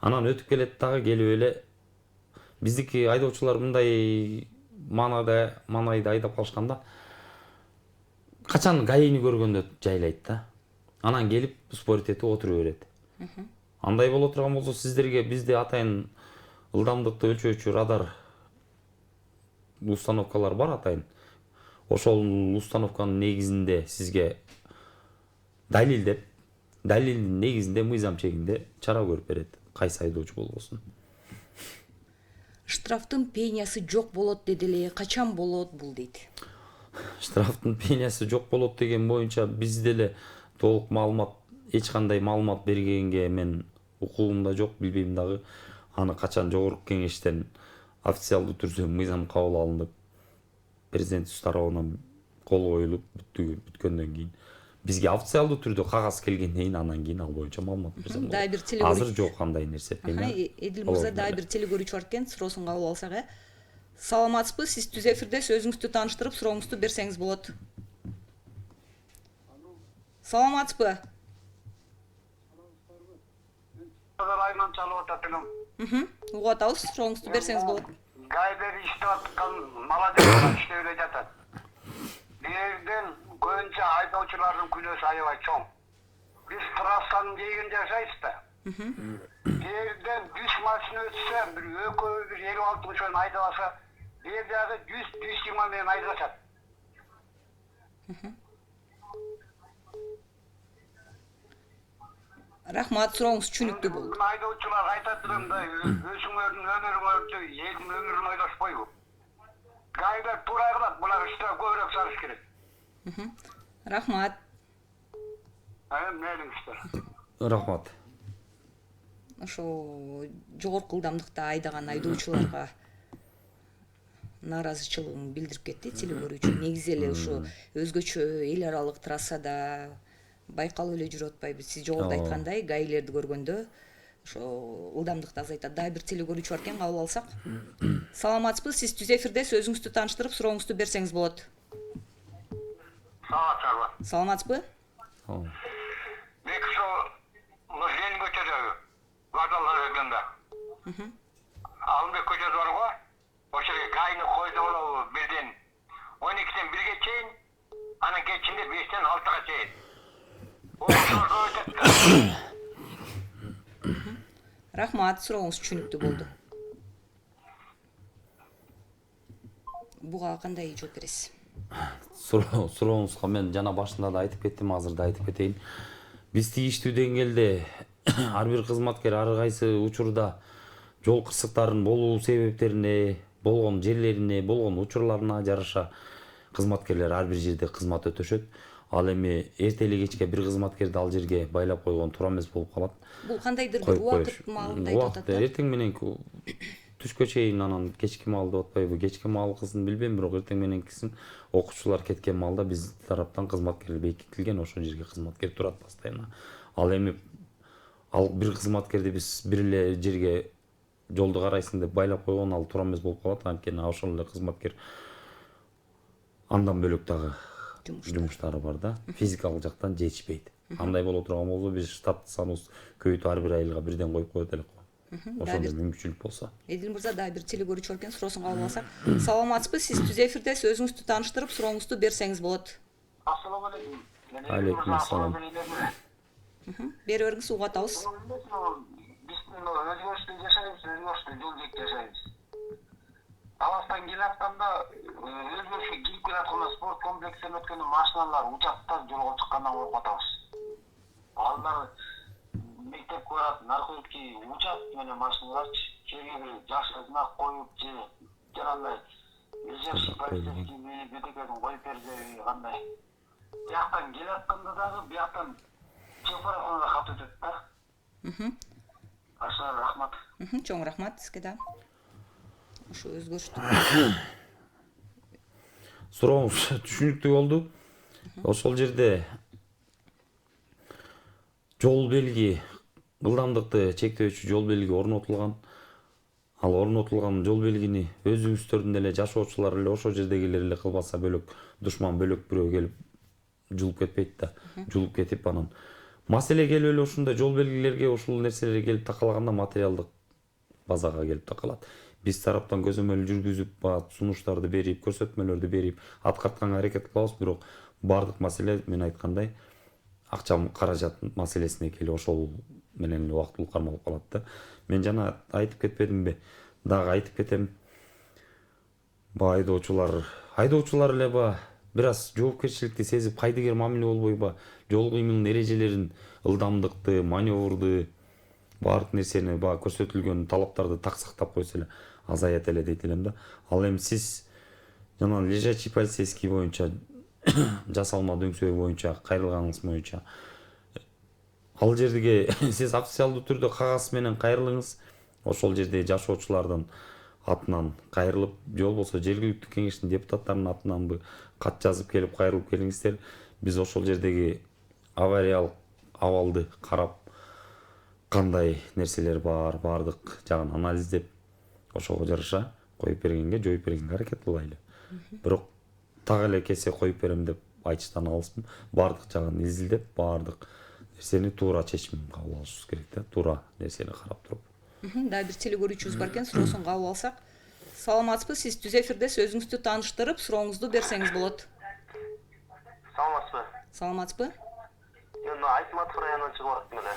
Анан өтүп келет дагы, келип эле биздики айдоочулар мындай маанайда айдап калышканда качан гаини көргөндө жайлайт да. Анан келип спорить этип отура берет. Андай боло турган болсо, сиздерге бизде атайын ылдамдыкты өлчөөчү радар установкалар бар атайын. Ошол установканын негизинде сизге далилдин негизинде мыйзам чегинде чара көрүп берет, кайсы айдоочу болбосун. Штрафтын пениясы жок болот деди эле, качан болот бул дейт. Штрафтын пениясы жок болот деген боюнча бизде эле толук маалымат, эч кандай маалымат бергенге мен укугумда жок, билбейм дагы. Аны качан жогорку кеңештен официалдуу түрдө мыйзам кабыл алынып, президент тарабынан кол коюлуп бүткөндөн кийин бизге официалдуу түрдө кагаз келгенден кийин анан кийин ал боюнча маалымат берсем Дагы бир болот. Азыр жок кандай нерсе. Эдил мырза, дагы бир телегөрүүчү бар экен, суроосун кабыл алсак. Саламатсызбы? Сиз түз эфирде, сөзүңүздү тааныштырып, сурооңузду берсеңиз болот. Саламатсызбы? Райынан чалып атат. Угуп атабыз, сурооңузду берсеңиз болот. Гайдер иштеп аткан молодец иштеп эле жатат. Бирден көбүнчө айдоочулардын күнөөсү аябай чоң. Биз трассанын жээгинде жашайбыз да. Жерден 100 машина өтсө, бир экөө бир 50-60 менен айдаласа, бер жагы 100-120 менен айдашат. Рахмат, сурооңуз түшүнүктүү болду. Айдоочулар айтат да, өзүңөрдүн өмүрүңөрдү, элдин өмүрүн ойлошпойбу. Гайдер туура кылат, булар үстүнө көбүрөөк салыш керек. Рахмат. Мейлиңиздер. Рахмат. Ошо жогорку ылдамдыкта айдаган айдоочуларга нааразычылыгын билдирип кетти телегөрүүчү. Негизи эле ушу өзгөчө эл аралык трассада байкалып эле жүрүп атпайбы. Сиз жогоруда айткандай, гаилерди көргөндө ошо ылдамдыкты азайтат. Дагы бир телегөрүүчү бар экен, кабыл алсак. Саламатсызбы? Сиз түз эфирде, сөзүңүздү тааныштырып, сурооңузду берсеңиз болот. Саламатсызбы? Бек ошо Лужен көчөдөгү вокзалга келгенде. Алымбек көчөсү бар го. Ошо жерге гайны койду болобу бирден 12ден 1ге чейин, анан кечинде 5ден 6га чейин. Рахмат, сурооңуз түшүнүктүү болду. Буга кандай жооп бересиз? Сурооңузга мен жана башында да айтып кеттим, азыр да айтып кетейин. Биз тийиштүү деңгээлде ар бир кызматкер ар кайсы учурда жол кырсыктарын болуу себептерине, болгон жерлерине, болгон учурларына жараша кызматкерлер ар бир жерде кызмат өтөшөт. Ал эми эрте эле кечке бир кызматкерди ал жерге байлап койгон туура эмес болуп калат. Бул кандайдыр бир убакыт маалында айтып атат да. Эртең менен түшкө чейин, анан кечки маал деп атпайбы, кечки маалкысын билбейм, бирок эртең мененкисин окуучулар кеткен маалда биз тараптан кызматкер бекитилген, ошол жерге кызматкер турат постоянно. Ал эми ал бир кызматкерди биз бир эле жерге жолду карайсың деп байлап койгон, ал туура эмес болуп калат. Анткени ошол эле кызматкер андан бөлөк дагы жумуштары бар да, физикалык жактан жетишпейт. Андай боло турган болсо биз штат саныбызды көбөйтүп ар бир айылга бирден коюп коет элек. Ошондой мүмкүнчүлүк болсо. Эдил мырза, дагы бир телегөрүүчү бар экен, суроосун кабыл алсак. Саламатсызбы? Сиз түз эфирде, сөзүңүздү тааныштырып, сурооңузду берсеңиз болот. Ассаламу алейкум. Алейкум ассалам. Бери бериңиз, угуп атабыз. Биз өзгөрүштү жашайбыз, өзгөрүштү жол жек жашайбыз. Таластан келатканда өзгөрүшкө кирип келатканда спорт комплексинен өткөндө машиналар участоктор жолго чыккандан коркуп атабыз. Балдар мектепке барат, наркотики участок менен машиналарчы жерге бир жаш знак коюп же жанагындай режимшик полицейский бетекедин коюп берсе кандай. Бияктан келатканда дагы бияктан телефонга кат өтөт да. Аша рахмат. Чоң рахмат сизге да. Ошо өзгөрүштү. Сурооңуз түшүнүктүү болду. Ошол жерде жол белги, ылдамдыкты чектөөчү жол белги орнотулган. Ал орнотулган жол белгини өзүңүздөрдүн эле жашоочулар эле ошол жердегилер эле кылбаса бөлөк, душман бөлөк бирөө келип жулуп кетпейт да. Жулуп кетип анан маселе келип эле ушундай жол белгилерге ушул нерселер келип такалаганда материалдык базага келип такалат. Биз тараптан көзөмөл жүргүзүп, сунуштарды берип, көрсөтмөлөрдү берип, аткартканга аракет кылабыз, бирок бардык маселе мен айткандай акча каражат маселесине келип ошол менен эле убактылуу кармалып калат да. Мен жана айтып кетпедимби? Дагы айтып кетем. Айдоочулар эле бир аз жоопкерчиликти сезип, кайдыгер мамиле болбой жол кыймылынын эрежелерин, ылдамдыкты, маневрду, баардык нерсени көрсөтүлгөн талаптарды так сактап койсо эле азаят эле дейт элем да. Ал эми сиз жана лежачий полицейский боюнча жасалма дөңсөө боюнча кайрылганыңыз боюнча ал жерге сиз официалдуу түрдө кагаз менен кайрылыңыз. Ошол жерде жашоочулардын атынан кайрылып, же болбосо жергиликтүү кеңештин депутаттарынын атынан кат жазып келип кайрылып келиңиздер. Биз ошол жердеги авариялык абалды карап, кандай нерселер бар, баардык жагын анализдеп, ошого жараша жоюп бергенге аракет кылайлы. Бирок так эле кесе коюп берем деп айтыштан алыспын. Баардык жагын изилдеп, баардык нерсени туура чечим кабыл алышыбыз керек да. Туура нерсени карап туруп. Дагы бир телегөрүүчүбүз бар экен, суроосун кабыл алсак. Саламатсызбы? Сиз түз эфирдесиз, өзүңүздү тааныштырып, сурооңузду берсеңиз болот. Саламатсызбы? Саламатсызбы? Мен Айтматов районунан чыгып атам эле.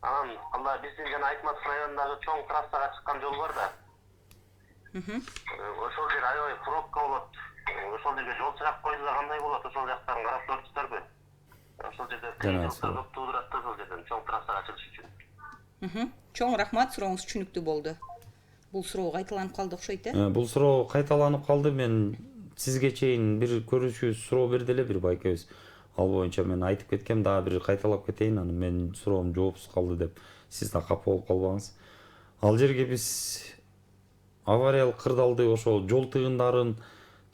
Анан алла биздин жана Айтматов районундагы чоң трассага чыккан жол бар да. Ошол жер аябай пробка болот. Ошол жерге жол чыгап койсо кандай болот? Ошол жактарын карап көрүпсүздарбы? Ошол жерде кыйынчылыктар көп туудурат да, ошол жерден чоң трассага чыгыш үчүн. Чоң рахмат, сурооңуз түшүнүктүү болду. Бул суроо кайталанып калды окшойт, Бул суроо кайталанып калды. Мен сизге чейин бир көрүүчү суроо берди эле бир байкебиз. Ал боюнча мен айтып кеткем, дагы бир кайталап кетейин, анан менин суроом жоопсуз калды деп сиз да капа болуп калбаңыз. Ал жерге биз авариялык кырдаалды, ошол жол тыгындарын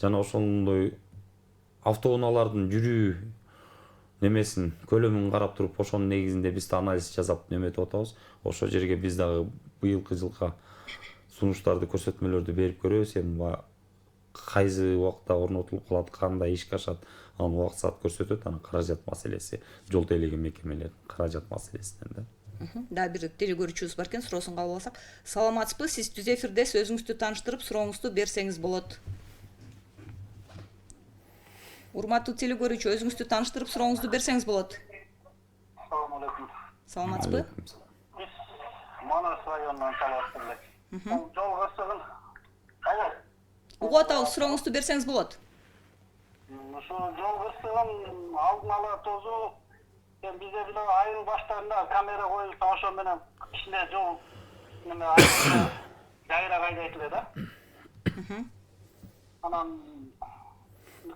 жана ошондой автоунаалардын жүрүү немесин, көлөмүн карап туруп, ошонун негизинде биз да анализ жасап неметип атабыз. Ошол жерге биз дагы быйылкы жылга сунуштарды, көрсөтмөлөрдү берип көрөбүз. Эми кайсы убакта орнотулуп калат, кандай ишке ашат, анын убакыт саат көрсөтөт. Анан каражат маселеси, жол тейлеген мекемелердин каражат маселесинен да. Дагы бир телегөрүүчүбүз бар экен, суроосун кабыл алсак. Саламатсызбы? Сиз түз эфирдесиз, өзүңүздү тааныштырып, сурооңузду берсеңиз болот. Урматтуу телегөрүүчү, өзүңүздү тааныштырып, сурооңузду берсеңиз болот. Assalamu alaikum. Саламатсызбы? Биз Манас районунан чалып элек. Жол кырсыгын. Алло. Угуп атабыз, сурооңузду берсеңиз болот. Ошо жол кырсыгын алдын ала тозуу. Бизде бир айыл баштарында камера коюлса, ошо менен ичинде жол неме айыл жайра кайдайт эле да. Анан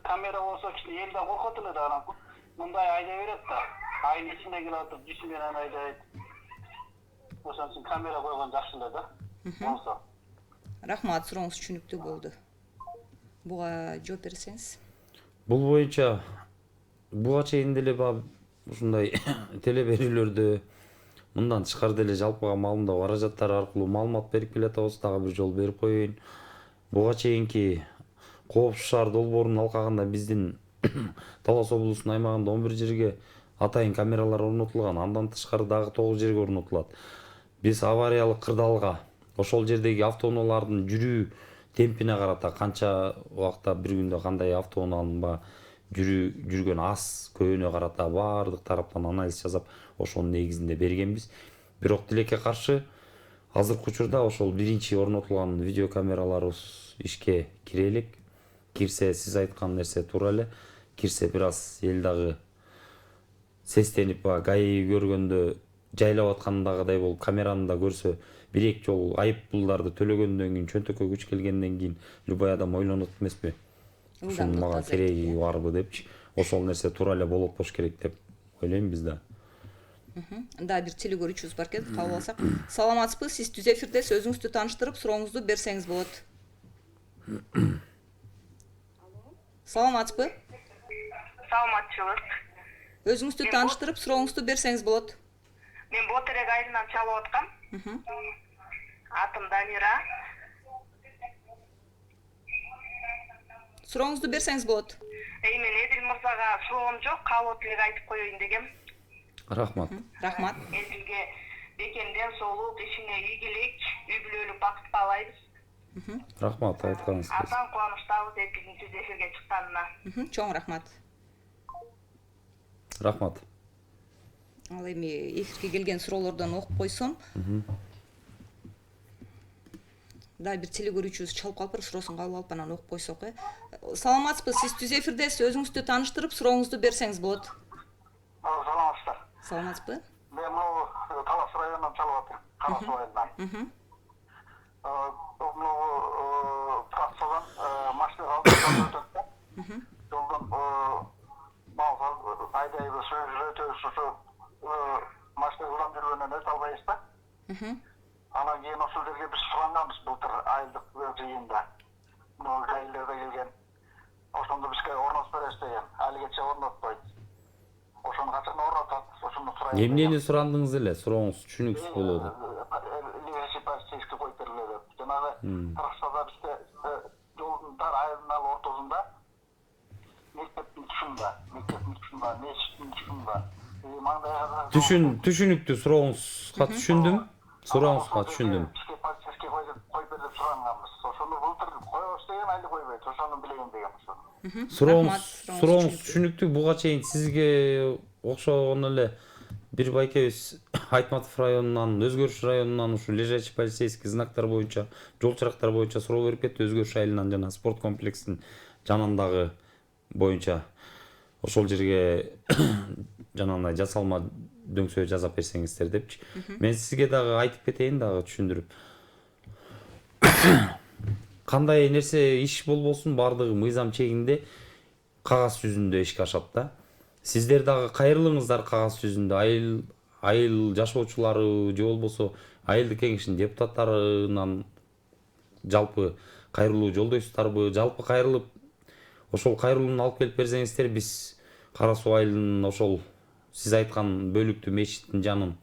камера болсо кичине эл да коркот эле да, анан мындай айдай берет да. Айыл ичинде келип атып, жүзү менен айдайт. Ошон үчүн камера койгон жакшы эле да. Болсо. Рахмат, сурооңуз түшүнүктүү болду. Буга жооп берсеңиз. Бул боюнча буга чейин деле ушундай теле берүүлөрдө мындан тышкары деле жалпыга маалымдоо каражаттары аркылуу маалымат берип келатабыз. Дагы бир жол берип коеюн. Буга чейинки Коопсуз шаар долбоорунун алкагында биздин Талас облусунун аймагында 11 жерге атайын камералар орнотулган. Андан тышкары дагы 9 жерге орнотулат. Биз авариялык кырдаалга ошол жердеги автоунаалардын жүрүү темпине карата канча убакта бир күндө кандай автоунаанын жүргөн аз көбүнө карата баардык тараптан анализ жасап, ошонун негизинде бергенбиз. Бирок тилекке каршы азыркы учурда ошол биринчи орнотулган видеокамераларыбыз ишке кире элек. Кирсе, сиз айткан нерсе туура эле. Кирсе бир аз эл дагы сестенип, ГАИ көргөндө жайлап аткандагыдай болуп, камераны да көрсө, бир-эки жолу айып пулдарды төлөгөндөн кийин, чөнтөккө күч келгенден кийин любой адам ойлонот эмеспи? Ушунун мага кереги барбы депчи. Ошол нерсе туура эле болот болуш керек деп ойлойм биз да. Дагы бир телегөрүүчүбүз бар экен, кабыл алсак. Саламатсызбы? Сиз түз эфирдесиз. Өзүңүздү тааныштырып, сурооңузду берсеңиз болот. Саламатсызбы? Саламатчылык. Өзүңүздү тааныштырып, сурооңузду берсеңиз болот. Мен Ботерек айылынан чалып аткам. Атым Дамира. Сурооңузду берсеңиз болот. Мен Эдил мырзага суроом жок, каалоо тилек айтып коеюн дегем. Рахмат. Рахмат. Эдилге бекемден соолук, ишине ийгилик, үй бүлөлүк бакыт каалайбыз. Рахмат айтканыңыз келсин. Абдан кубанычтабыз Эдилдин түз эфирге чыкканына. Чоң рахмат. Рахмат. Ал эми эфирге келген суроолордон окуп койсом. Дагы бир телегөрүүчүбүз чалып калып, суроосун кабыл алып анан окуп койсок. Саламатсызбы? Сиз түз эфирдесиз. Өзүңүздү тааныштырып, сурооңузду берсеңиз болот. Саламатсыздар. Саламатсызбы? Мен могу Талас районунан чалып атам. Кара Суу айылынан. Могу трассадан машина алып өтөт да. Жолдон мал айдайбыз, өтөбүз, ошо машина улам жүргөндөн өтө албайбыз да. Анан кийин ошол жерге биз суранганбыз былтыр айылдык жыйында. Могу жайларда келген. Ошондо бизге орнотуп беребиз деген. Алигече орнотпойт. Ошону качан орнотот? Ошону сурайбыз. Эмнени сурандыңыз эле? Сурооңуз түшүнүксүз болуп атат. Лесипасчийский коюп бериле деп. Жанагы трассада бизде жолдун дар айылдын ортосунда мектептин тушунда, мечиттин тушунда. Маңдайга Түшүнүктүү сурооңузга түшүндүм. Сурооңузга түшүндүм. Бизге полицейский коюп бер деп суранганбыз. Ошону былтыр коебуз деген, али койбойт. Ошону билейин деген ошону. Сурооңуз түшүнүктүү. Буга чейин сизге окшогон эле бир байкебиз Айтматов районунан, Өзгөрүш районунан ушу лежачий полицейский знактар боюнча, жол чырактар боюнча суроо берип кетти. Өзгөрүш айылынан жана спорт комплексинин жанындагы боюнча ошол жерге жанагындай жасалма дөңсөө жасап берсеңиздер депчи. Мен сизге дагы айтып кетейин, дагы түшүндүрүп. Кандай нерсе иш болбосун бардыгы мыйзам чегинде кагаз жүзүндө ишке ашат да. Сиздер дагы кайрылыңыздар кагаз жүзүндө. Айыл жашоочулары же болбосо айылдык кеңештин депутаттарынан жалпы кайрылуу жолдойсуздарбы? Жалпы кайрылып, ошол кайрылууну алып келип берсеңиздер, биз Кара Суу айылынын ошол сиз айткан бөлүктүү мечиттин жанын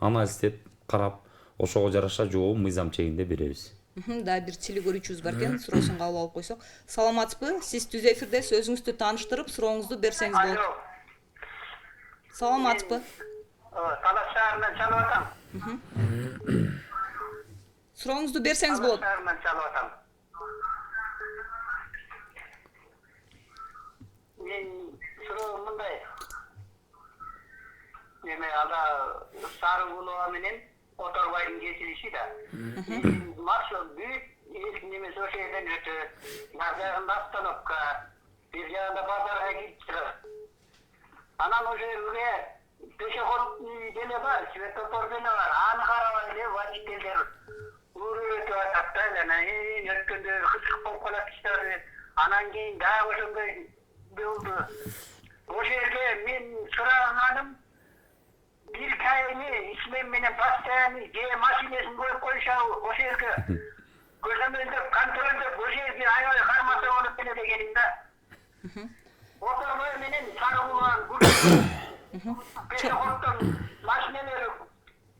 анализдеп карап, ошого жараша жообун мыйзам чегинде беребиз. Дагы бир телегөрүүчүбүз бар экен, суроосун кабыл алып койсок. Саламатсызбы? Сиз түз эфирдесиз. Өзүңүздү тааныштырып, сурооңузду берсеңиз болот. Саламатсызбы? Талас шаарынан чалып атам. Сурооңузду берсеңиз болот. Шаарынан чалып атам. Мен суроом мындай. Эме анда Сарыгулова менен Оторбайдын кесилиши да. Маршрут бүт немес ошол жерден өтөт. Назарында остановка, бир жагында базарга кирип чыгат. Анан ошол жерге пешеход деле бар, светофор деле бар. Аны карабай эле водительдер өтүп атат да, жана өткөндө кызык болуп калат иштери. Анан кийин дагы ошондой болду. Ошол жерге мен сураганым бир кайны исмен менен постоянный же машинесин коюп коюшабы ошол жерге көзөмөлдөп контролдоп ошол жерге аябай кармаса болот эле дегеним да. Оторбой менен Сарыгулован пешеходдон машинелери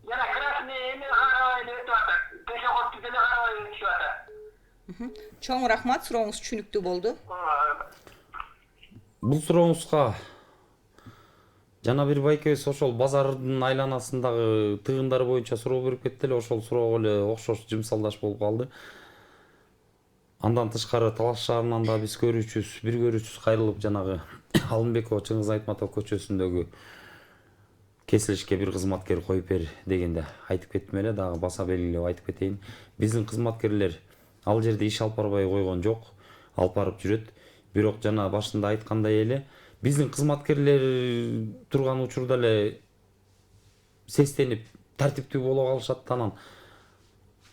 жана красный эме карабай эле өтүп атат. Пешеходду деле карабай өтүшүп атат. Чоң рахмат, сурооңуз түшүнүктүү болду. Бул сурооңузга жана бир байкебиз ошол базардын айланасындагы тыгындар боюнча суроо берип кетти эле, ошол суроого эле окшош жымсалдаш болуп калды. Андан тышкары Талас шаарынан да биз бир көрүүчүбүз кайрылып жанагы Алымбекова Чыңгыз Айтматов көчөсүндөгү кесилишке бир кызматкер коюп бер дегенде айтып кеттим эле, дагы баса белгилеп айтып кетейин. Биздин кызматкерлер ал жерде иш алып барбай койгон жок, алып барып жүрөт. Бирок жана башында айткандай эле, биздин кызматкерлер турган учурда эле сестенип, тартиптүү боло калышат. Анан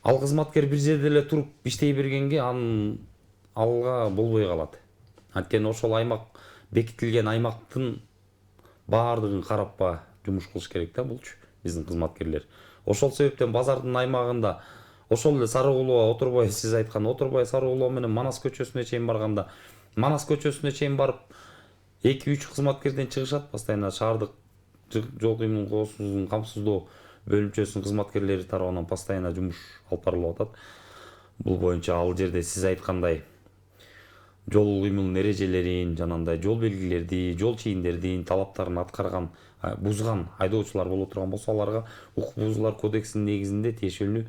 ал кызматкер бир жерде эле туруп иштей бергенге анын алга болбой калат. Анткени ошол аймак бекитилген аймактын баардыгын карап жумуш кылыш керек да булчу биздин кызматкерлер. Ошол себептен базардын аймагында ошол эле Сары Кулууга отурбай, сиз айткан отурбай Сары Кулуу менен Манас көчөсүнө чейин барганда, Манас көчөсүнө чейин барып 2-3 кызматкерден чыгышат, постоянно шаардык жол кыймылын коопсуздугун камсыздоо бөлүмчөсүнүн кызматкерлери тарабынан постоянно жумуш алып барылып атат. Бул боюнча ал жерде сиз айткандай жол кыймылынын эрежелерин, жанагындай жол белгилерди, жол чийиндердин талаптарын аткарган, бузган айдоочулар боло турган болсо, аларга укук бузуулар кодексинин негизинде тиешелүү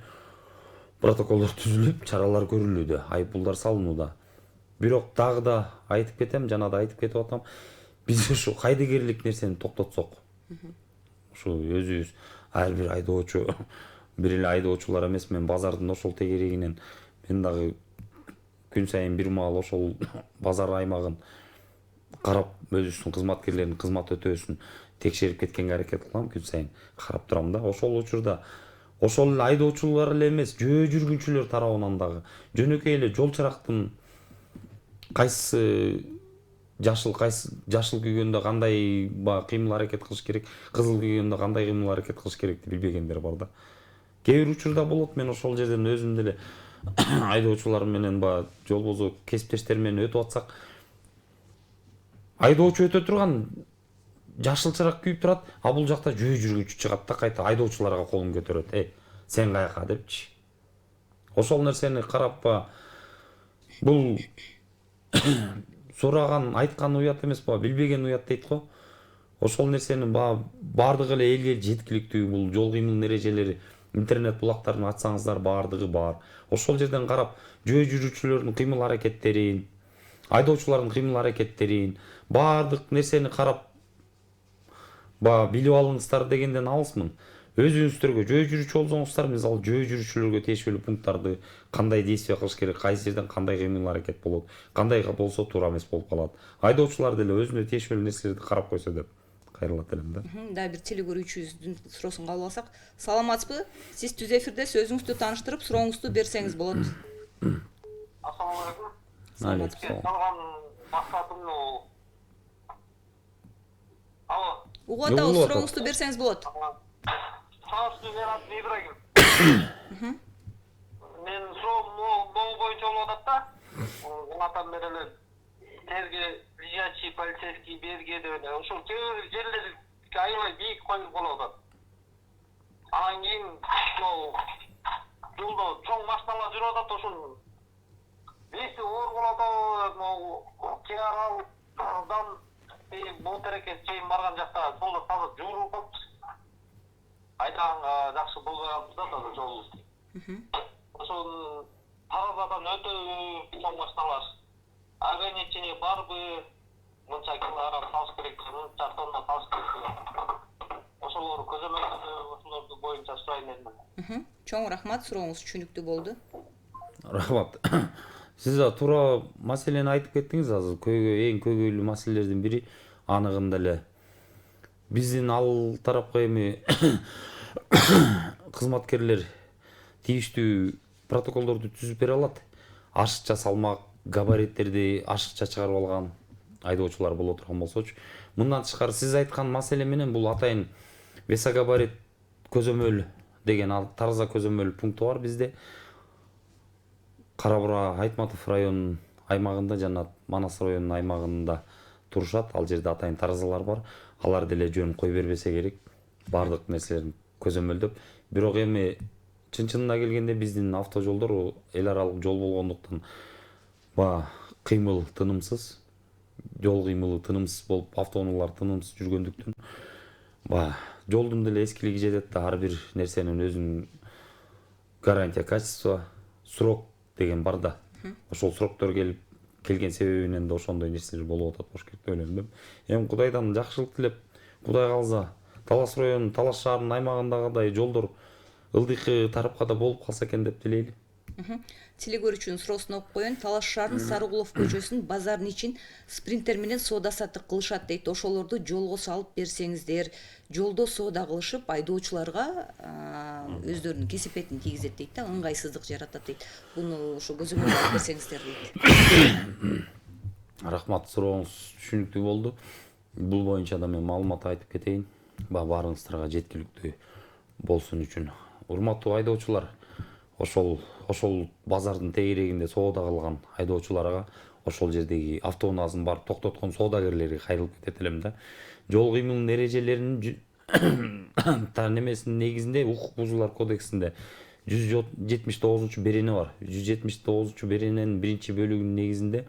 протоколдор түзүлүп, чаралар көрүлүүдө, айыппулдар салынууда. Бирок дагы да айтып кетем, жана да айтып кетип атам, биз ушу кайдыгерлик нерсени токтотсок, ушу өзүбүз ар бир айдоочу, бир эле айдоочулар эмес, мен базардын ошол тегерегинен мен дагы күн сайын бир маал ошол базар аймагын карап, өзүбүздүн кызматкерлердин кызмат өтөөсүн текшерип кеткенге аракет кылам, күн сайын карап турам да. Ошол учурда ошол эле айдоочулар эле эмес, жөө жүргүнчүлөр тарабынан дагы жөнөкөй эле жол чырактын кайсы жашыл күйгөндө кандай кыймыл аракет кылыш керек, кызыл күйгөндө кандай кыймыл аракет кылыш керекти билбегендер бар да. Кээ бир учурда болот, мен ошол жерден өзүм деле айдоочулар менен же болбосо кесиптештер менен өтүп атсак, айдоочу өтө турган жашыл чырак күйүп турат, а бул жакта жөө жүргүнчү чыгат да кайта айдоочуларга колун көтөрөт. Сен каяка депчи. Ошол нерсени карап бул сураган, айткан уят эмес, билбеген уят дейт го. Ошол нерсенин баардыгы эле элге жеткиликтүү. Бул жол кыймылынын эрежелери интернет булактарын ачсаңыздар баардыгы бар. Ошол жерден карап, жөө жүрүүчүлөрдүн кыймыл аракеттерин, айдоочулардын кыймыл аракеттерин, баардык нерсени карап билип алыңыздар дегенден алысмын. Өзүңүздөргө жөө жүрүүчү болсоңуздар, мисалы жөө жүрүүчүлөргө тиешелүү пункттарды кандай действие кылыш керек, кайсы жерден кандай кыймыл аракет болот, кандай болсо туура эмес болуп калат. Айдоочулар деле өзүнө тиешелүү нерселерди карап койсо деп кайрылат элем да. Дагы бир телекөрүүчүбүздүн суроосун кабыл алсак, саламатсызбы? Сиз түз эфирдесиз, өзүңүздү тааныштырып, сурооңузду берсеңиз болот. Ассаламу алейкум. Алейкум. Салган максатым алло. Угуп атабыз, сурооңузду берсеңиз болот. Саусты Ибрагим. Мен суроом могу боюнча болуп атат да. Атам менен эле терге лежачий полицейский берге деп эле ошол кээ бир жерлери аябай бийик коюп болуп атат. Анан кийин жолдо чоң машиналар жүрүп атат, ошол бириси оор болот, кээ аралдан Болтерекке чейин барган жакта жолдо таза жуурулуп калыптыр. Айдаганга жакшы болбой калыптыр да таза жол. Ошол таразадан өтөбү чоң машиналар, ограничение барбы, мынча килограмм табыш керек, мынча тонна табыш керек. Ошолорду көзөмөлдөө, ошолорду боюнча сурайын элем. Чоң рахмат, сурооңуз түшүнүктүү болду. Рахмат. Сиз туура маселени айтып кеттиңиз азыр. Эң көйгөйлүү маселелердин бири аныгында эле биздин ал тарапка эми кызматкерлер тийиштүү протоколдорду түзүп бере алат. Ашыкча салмак, габариттерди ашыкча чыгарып алган айдоочулар боло турган болсочу. Мындан тышкары сиз айткан маселе менен бул атайын весогабарит көзөмөл деген тараза көзөмөл пункту бар бизде. Кара Бура Айтматов районунун аймагында жана Манас районунун аймагында турушат. Ал жерде атайын таразалар бар. Алар деле жөн кой бербесе керек. Бардык нерселерин көзөмөлдөп. Бирок эми чын-чынына келгенде биздин автожолдор эл аралык жол болгондуктан кыймыл тынымсыз, жол кыймылы тынымсыз болуп, автоунаалар тынымсыз жүргөндүктөн жолдун деле эскилиги жетет да, ар бир нерсенин өзүнүн гарантия качество, срок деген бар да. Ошол сроктор келген себебинен да ошондой нерселер болуп атат болуш керек деп ойлойм. Эми Кудайдан жакшылык тилеп, Кудай калса, Талас районунун, Талас шаарынын аймагындагыдай жолдор ылдыйкы тарапка да болуп калса экен деп тилейли. Телекөрүүчүнүн суроосун окуп коеюн. Талаш шаарынын Сарыкулов көчөсүнүн базарын ичин спринтер менен соода саттык кылышат дейт. Ошолорду жолго салып берсеңиздер, жолдо соода кылышып, айдоочуларга өздөрүнүн кесепетин тийгизет дейт да, ыңгайсыздык жаратат дейт. Буну ошо көзөмөл алып берсеңиздер дейт. Рахмат, сурооңуз түшүнүктүү болду. Бул боюнча да мен маалымат айтып кетейин. Баарыңыздарга жеткиликтүү болсун үчүн. Урматтуу айдоочулар, ошол базардын тегерегинде соода кылган айдоочуларга, ошол жердеги автоунаасын барып токтоткон соодагерлерге кайрылып кетет элем да. Жол кыймылынын эрежелеринин немесинин негизинде укук бузуулар кодексинде 179 берени бар. 179 берененин биринчи бөлүгүнүн негизинде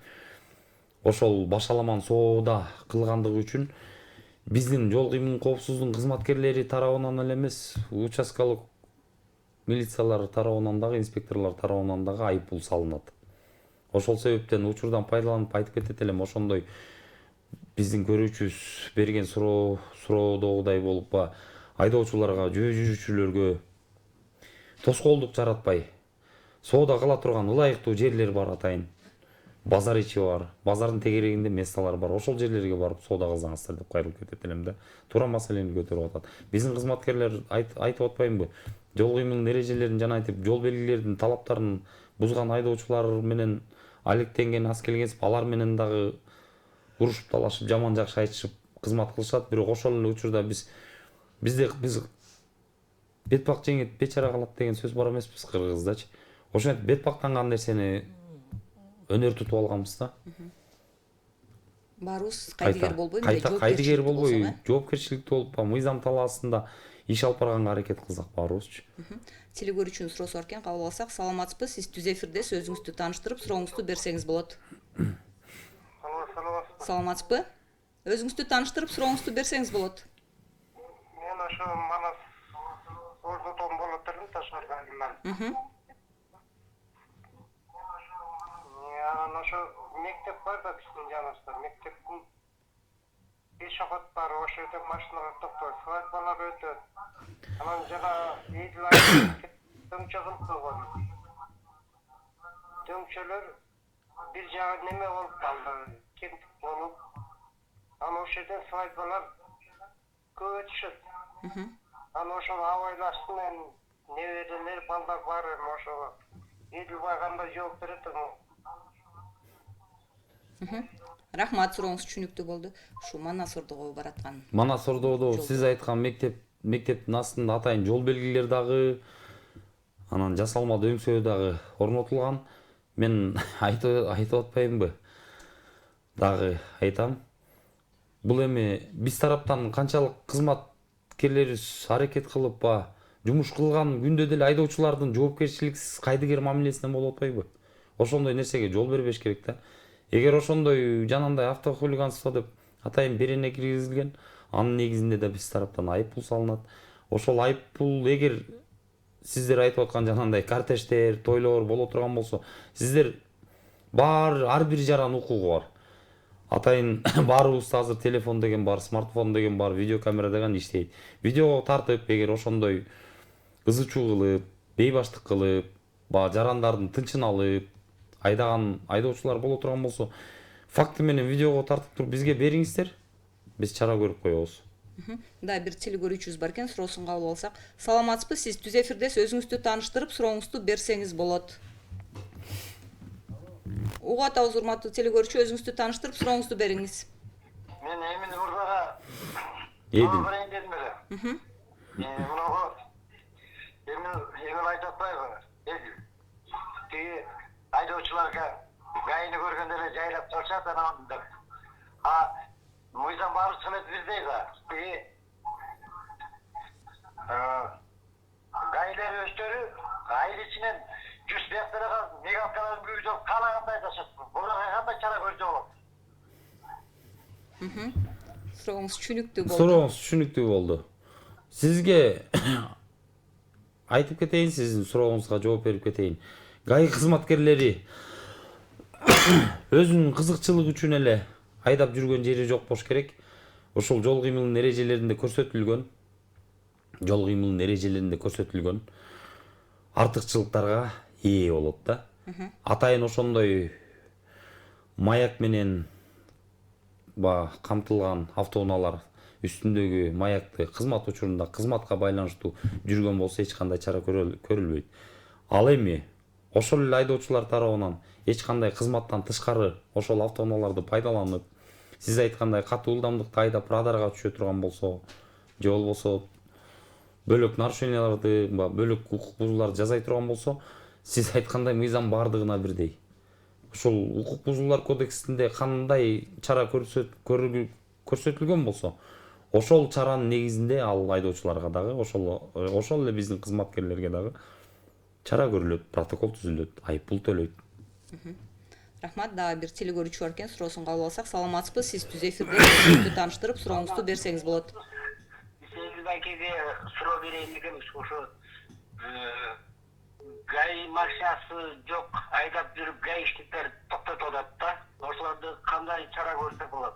ошол башаламан соода кылгандыгы үчүн биздин жол кыймылынын коопсуздугунун кызматкерлери тарабынан эле эмес, участкалык милициялар тарабынан дагы, инспекторлор тарабынан дагы айыппул салынат. Ошол себептен учурдан пайдаланып айтып кетет элем, ошондой биздин көрүүчүбүз берген суроодогудай болуп айдоочуларга, жөө жүрүүчүлөргө тоскоолдук жаратпай, соода кыла турган ылайыктуу жерлер бар атайын. Базар ичи бар, базардын тегерегинде месталар бар. Ошол жерлерге барып соода кылсаңыздар деп кайрылып кетет элем да. Туура маселени көтөрүп атат. Биздин кызматкерлер айтып атпаймынбы? Жол кыймылынын эрежелерин жана айтып, жол белгилеринин талаптарын бузган айдоочулар менен алектенген, аз келгенсип, алар менен дагы урушуп талашып, жаман жакшы айтышып кызмат кылышат. Бирок ошол эле учурда биз бетпак жеңет бечара калат деген сөз бар эмеспиз кыргыздачы. Ошентип бетпактанган нерсени өнөр тутуп алганбыз да. Баарыбыз кайдыгер болбой, кайдыгер болбой, жоопкерчиликтүү болуп, мыйзам талаасында иш алып барганга аракет кылсак баарыбызчы. Телекөрүүчүнүн суроосу бар экен, кабыл алсак. Саламатсызбы? Сиз түз эфирде өзүңүздү тааныштырып, сурооңузду берсеңиз болот. Саламатсызбы? Өзүңүздү тааныштырып, сурооңузду берсеңиз болот. Мен ошо Манас Ордотон болот элем, Ташкентден. Ошо мектеп бар да биздин жаныбызда. Мектептин бешокот бар, ошол жерде машиналар токтойт, свадьбалар өтөт. Анан жана Эдил айында дөңчө кылып койгон. Дөңчөлөр бир жагы неме болуп калды, кемтик болуп. Анан ошол жерден свадьбалар көп өтүшөт. Анан ошол абайлаштын менен неберелер, балдар бар эми ошого. Эдил байганда жооп берет эми. Рахмат, сурооңуз түшүнүктүү болду. Ушу Манас Ордого бараткан. Манас Ордодо сиз айткан мектептин астында атайын жол белгилер дагы, анан жасалма дөңсөө дагы орнотулган. Мен айтып атпаймынбы? Дагы айтам. Бул эми биз тараптан канчалык кызматкерлерибиз аракет кылып жумуш кылган күндө деле айдоочулардын жоопкерчиликсиз кайдыгер мамилесинен болуп атпайбы? Ошондой нерсеге жол бербеш керек да. Эгер ошондой жанагындай автохулиганство деп атайын берене киргизилген, анын негизинде да биз тараптан айыппул салынат. Ошол айыппул эгер сиздер айтып аткан жанагындай кортеждер, тойлор боло турган болсо, сиздер ар бир жаран укугу бар. Атайын баарыбызда азыр телефон деген бар, смартфон деген бар, видеокамера деген иштейт. Видеого тартып, эгер ошондой ызы чуу кылып, бейбаштык кылып, жарандардын тынчын алып айдаган айдоочулар боло турган болсо, факты менен видеого тартып туруп бизге бериңиздер. Биз чара көрүп коебуз. Да, бир телекөрүүчүбүз бар экен, суроосун кабыл алсак. Саламатсызбы? Сиз түз эфирдесиз, өзүңүздү тааныштырып, сурооңузду берсеңиз болот. Угуп атабыз, урматтуу телекөрүүчү, өзүңүздү тааныштырып, сурооңузду бериңиз. Мен Эмин Мурзага Эдил. дедим эле. Мунуга Эмин айтып атпайбы? Эдил. Тиги айдоочуларга гайны көргөндө эле жайлап турушат анан деп. Мыйзам баары сынет бизде да. Тиги гайлер өздөрү айыл ичинен 100 бияктарга мигалкаларын күйгүзүп каалагандай жашат. Буларга кандай чара көрсө болот? Сурооңуз түшүнүктүү болду. Сурооңуз түшүнүктүү болду. Сизге айтып кетейин, сиздин сурооңузга жооп берип кетейин. ГАИ кызматкерлери өзүнүн кызыкчылыгы үчүн эле айдап жүргөн жери жок болуш керек. Ошол жол кыймылынын эрежелеринде көрсөтүлгөн артыкчылыктарга ээ болот да. Атайын ошондой маяк менен камтылган автоунаалар үстүндөгү маякты кызмат учурунда кызматка байланыштуу жүргөн болсо эч кандай чара көрүлбөйт. Ал эми ошол эле айдоочулар тарабынан эч кандай кызматтан тышкары ошол автоунааларды пайдаланып сиз айткандай катуу ылдамдыкты айдап радарга түшө турган болсо же болбосо бөлөк нарушенияларды бөлөк укук бузууларды жасай турган болсо сиз айткандай мыйзам баардыгына бирдей. Ошол укук бузуулар кодексинде кандай чара көрсөтүлгөн болсо ошол чаранын негизинде ал айдоочуларга дагы ошол эле биздин кызматкерлерге дагы чара көрүлөт, протокол түзүлөт, айыппул төлөйт. Рахмат. Дагы бир телекөрүүчү бар экен, суроосун кабыл алсак. Саламатсызбы? Сиз түз эфирде өзүңүздү тааныштырып, сурооңузду берсеңиз болот. Sevgili belki sıra vereyim demiş. Şu gay maşası yok. Ayda bir gay işlikler toplat odatta. Ortalarda kanday çara görse bulat.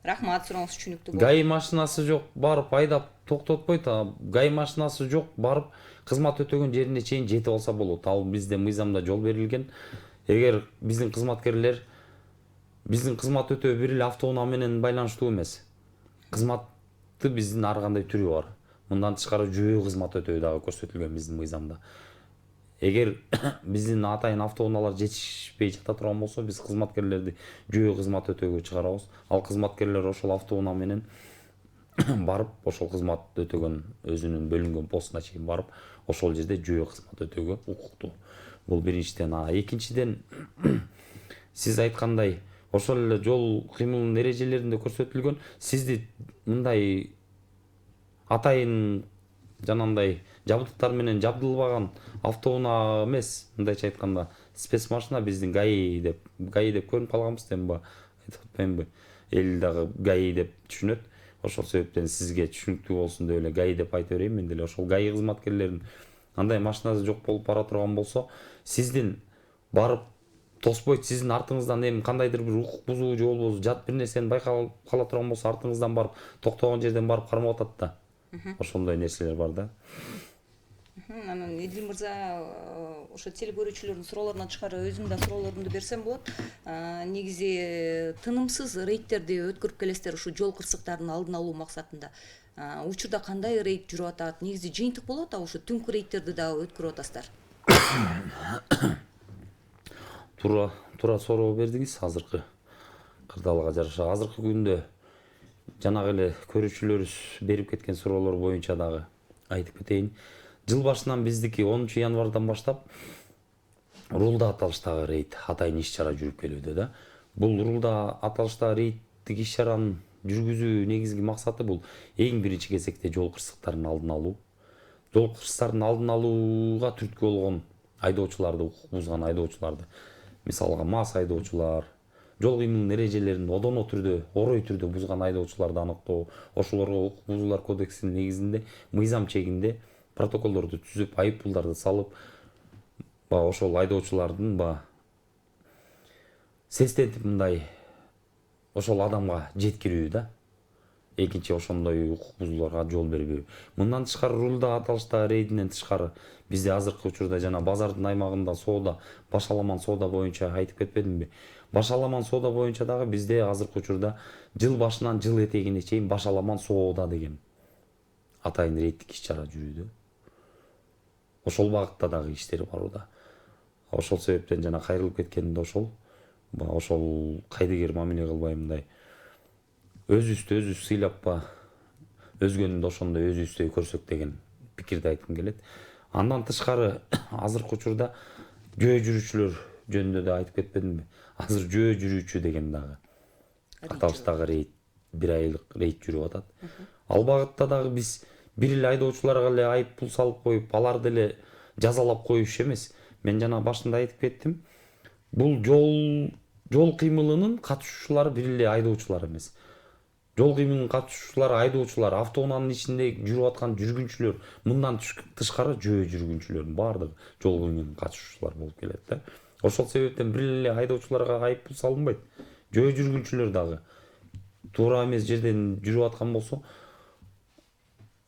Рахмат, сурооңуз түшүнүктүү болду. ГАИ машинасы жок барып айдап токтотпойт. ГАИ машинасы жок барып кызмат өтөгөн жерине чейин жетип алса болот. Ал бизде мыйзамда жол берилген. Эгер биздин кызматкерлер биздин кызмат өтөө бир эле автоунаа менен байланыштуу эмес. Кызматты биздин ар кандай түрү бар. Мындан тышкары жүйө кызмат өтөө дагы көрсөтүлгөн биздин мыйзамда. Эгер биздин атайын автоунаалар жетишпей жата турган болсо, биз кызматкерлерди жүйө кызмат өтөөгө чыгарабыз. Ал кызматкерлер ошол автоунаа менен барып, ошол кызмат өтөгөн өзүнүн бөлүнгөн постуна чейин барып, ошол жерде жүйө кызмат өтөөгө укуктуу. Бул биринчиден. Экинчиден, сиз айткандай, ошол эле жол кыймылынын эрежелеринде көрсөтүлгөн, сизди мындай атайын жанагындай жабдыктар менен жабдылбаган автоунаа эмес, мындайча айтканда, спецмашина биздин ГАИ деп көрүнүп калганбыз деймби, айтып атпаймынбы? Эл дагы ГАИ деп түшүнөт. Ошол себептен сизге түшүнүктүү болсун деп эле ГАИ деп айта берейин мен деле. Ошол ГАИ кызматкерлеринин андай машинасы жок болуп бара турган болсо, сиздин барып тоспойт, сиздин артыңыздан эми кандайдыр бир укук бузуу же болбосо жат бир нерсени байкалып кала турган болсо, артыңыздан барып токтогон жерден барып кармап атат да. Ошондой нерселер бар да. Анан Эдил мырза, ошо телекөрүүчүлөрдүн суроолоруна тышкары өзүм да суроолорумду берсем болот. Негизи тынымсыз рейдтерди өткөрүп келесиздер ушу жол кырсыктарынын алдын алуу максатында. Учурда кандай рейд жүрүп атат? Негизи жыйынтык болот, ушу түнкү рейдтерди дагы өткөрүп атасыздар. Туура суроо бердиңиз азыркы кырдаалга жараша. Азыркы күндө жанагы эле көрүүчүлөрүбүз берип кеткен суроолор боюнча дагы айтып кетейин. Жыл башынан биздики 10 январдан баштап рулда аталыштагы рейд атайын иш-чара жүрүп келүүдө да. Бул рулда аталыштагы рейдтик иш-чаранын жүргүзүү негизги максаты бул эң биринчи кезекте жол кырсыктарынын алдын алуу. Жол кырсыктарынын алдын алууга түрткү болгон айдоочуларды, укук бузган айдоочуларды, мисалга мас айдоочулар, жол кыймылынын эрежелерин одоно түрдө, орой түрдө бузган айдоочуларды аныктоо, ошолорго укук бузуулар кодексинин негизинде мыйзам чегинде протоколдорду түзүп, айыппулдарды салып, ошол айдоочулардын сестентип мындай ошол адамга жеткирүү да. Экинчи ошондой укук бузууларга жол бербөө. Мындан тышкары рулда аталыштагы рейдинен тышкары бизде азыркы учурда жана базардын аймагында соода, башаламан соода боюнча айтып кетпедимби? Башаламан соода боюнча дагы бизде азыркы учурда жыл башынан жыл этегине чейин башаламан соода деген атайын рейдтик иш-чара жүрүүдө. Ошол багытта дагы иштер барууда. Ошол себептен жана кайрылып кеткеним да ошол. Ошол кайдыгер мамиле кылбай мындай өзүбүздү өзүбүз сыйлап өзгөнү да ошондой өзүбүздөй көрсөк деген пикирди айткым келет. Андан тышкары азыркы учурда жөө жүрүүчүлөр жөнүндө да айтып кетпедимби? Азыр жөө жүрүүчү деген дагы аталыштагы рейд, бир айлык рейд жүрүп атат. Ал багытта дагы биз бир эле айдоочуларга эле айыппул салып коюп, аларды эле жазалап коюш эмес. Мен жана башында айтып кеттим. Бул жол кыймылынын катышуучулары бир эле айдоочулар эмес. Жол кыймылынын катышуучулары айдоочулар, автоунаанын ичинде жүрүп аткан жүргүнчүлөр, мындан тышкары жөө жүргүнчүлөрдүн баардыгы жол кыймылынын катышуучулар болуп келет да. Ошол себептен бир эле айдоочуларга айыппул салынбайт. Жөө жүргүнчүлөр дагы туура эмес жерден жүрүп аткан болсо,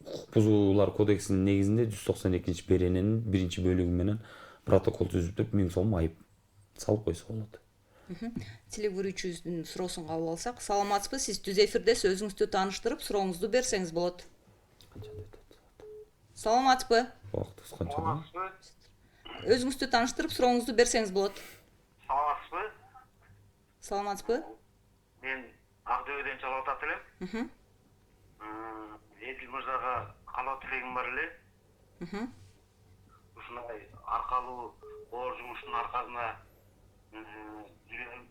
укук бузуулар кодексинин негизинде 192-берененин 1-бөлүгү менен протокол түзүп 1000 сом айып салып койсо болот. Телекөрүүчүбүздүн суроосун кабыл алсак, саламатсызбы? Сиз түз эфирдесиз, өзүңүздү тааныштырып, сурооңузду берсеңиз болот. Саламатсызбы? Убактыбыз канчада? Өзүңүздү тааныштырып, сурооңузду берсеңиз болот. Саламатсызбы? Саламатсызбы? мен Ақтөбеден чалып атат элем. Эдил мырзага калоо тилегим бар эле. Ушундай аркалуу оор жумуштун аркасында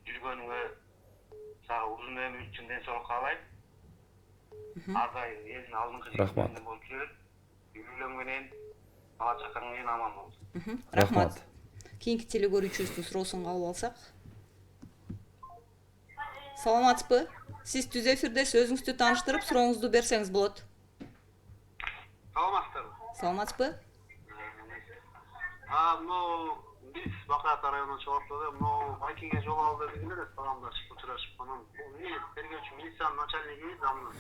жүргөнүңө сага узун өмүр үчүн ден соолук каалайм. Ар кайым элдин алдыңкы Рахмат. болуп жүрөт. Үйлөнгөнен бала чакаң менен аман болсун. Рахмат. Кийинки телегөрүүчүбүздүн суроосун кабыл алсак. Саламатсызбы? Сиз түз эфирдесиз, өзүңүздү тааныштырып сурооңузду берсеңиз болот. Саламатсыздарбы? Саламатсызбы? Биз Бакый Ата районунан чыгып атабыз. Байкиңге жол алды деген эле саламдашып учурашып анан бул тергөөчү милициянын начальниги замын.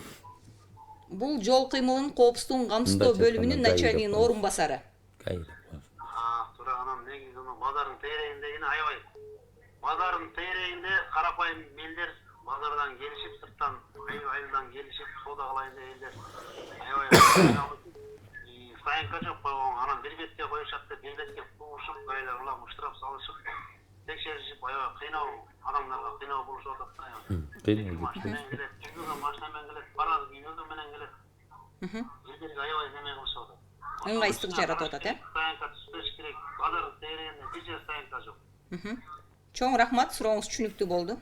Бул жол кыймылын коопсуздугун камсыздоо бөлүмүнүн начальнигинин орун басары. Туура анан негизи базардын тегерегиндегини аябай. Базардын тегерегинде карапайым элдер базардан келишип, сырттан айылдан келишип, соода кылайын деген элдер аябай стоянка жок койгон, анан бир бетке коюшат деп бир бетке куушуп, байлар улам уштурап салышып, текшеришип, аябай кыйноо адамдарга кыйноо болушуп атат да. Машина менен келет, жүргөн машина менен келет, барады күйөөдө менен келет. Бир аябай неме кылышып атат. Ыңгайсыздык жаратып атат, Стоянка түзүш керек, базардын тегерегинде бир стоянка жок. Чоң рахмат, сурооңуз түшүнүктүү болду.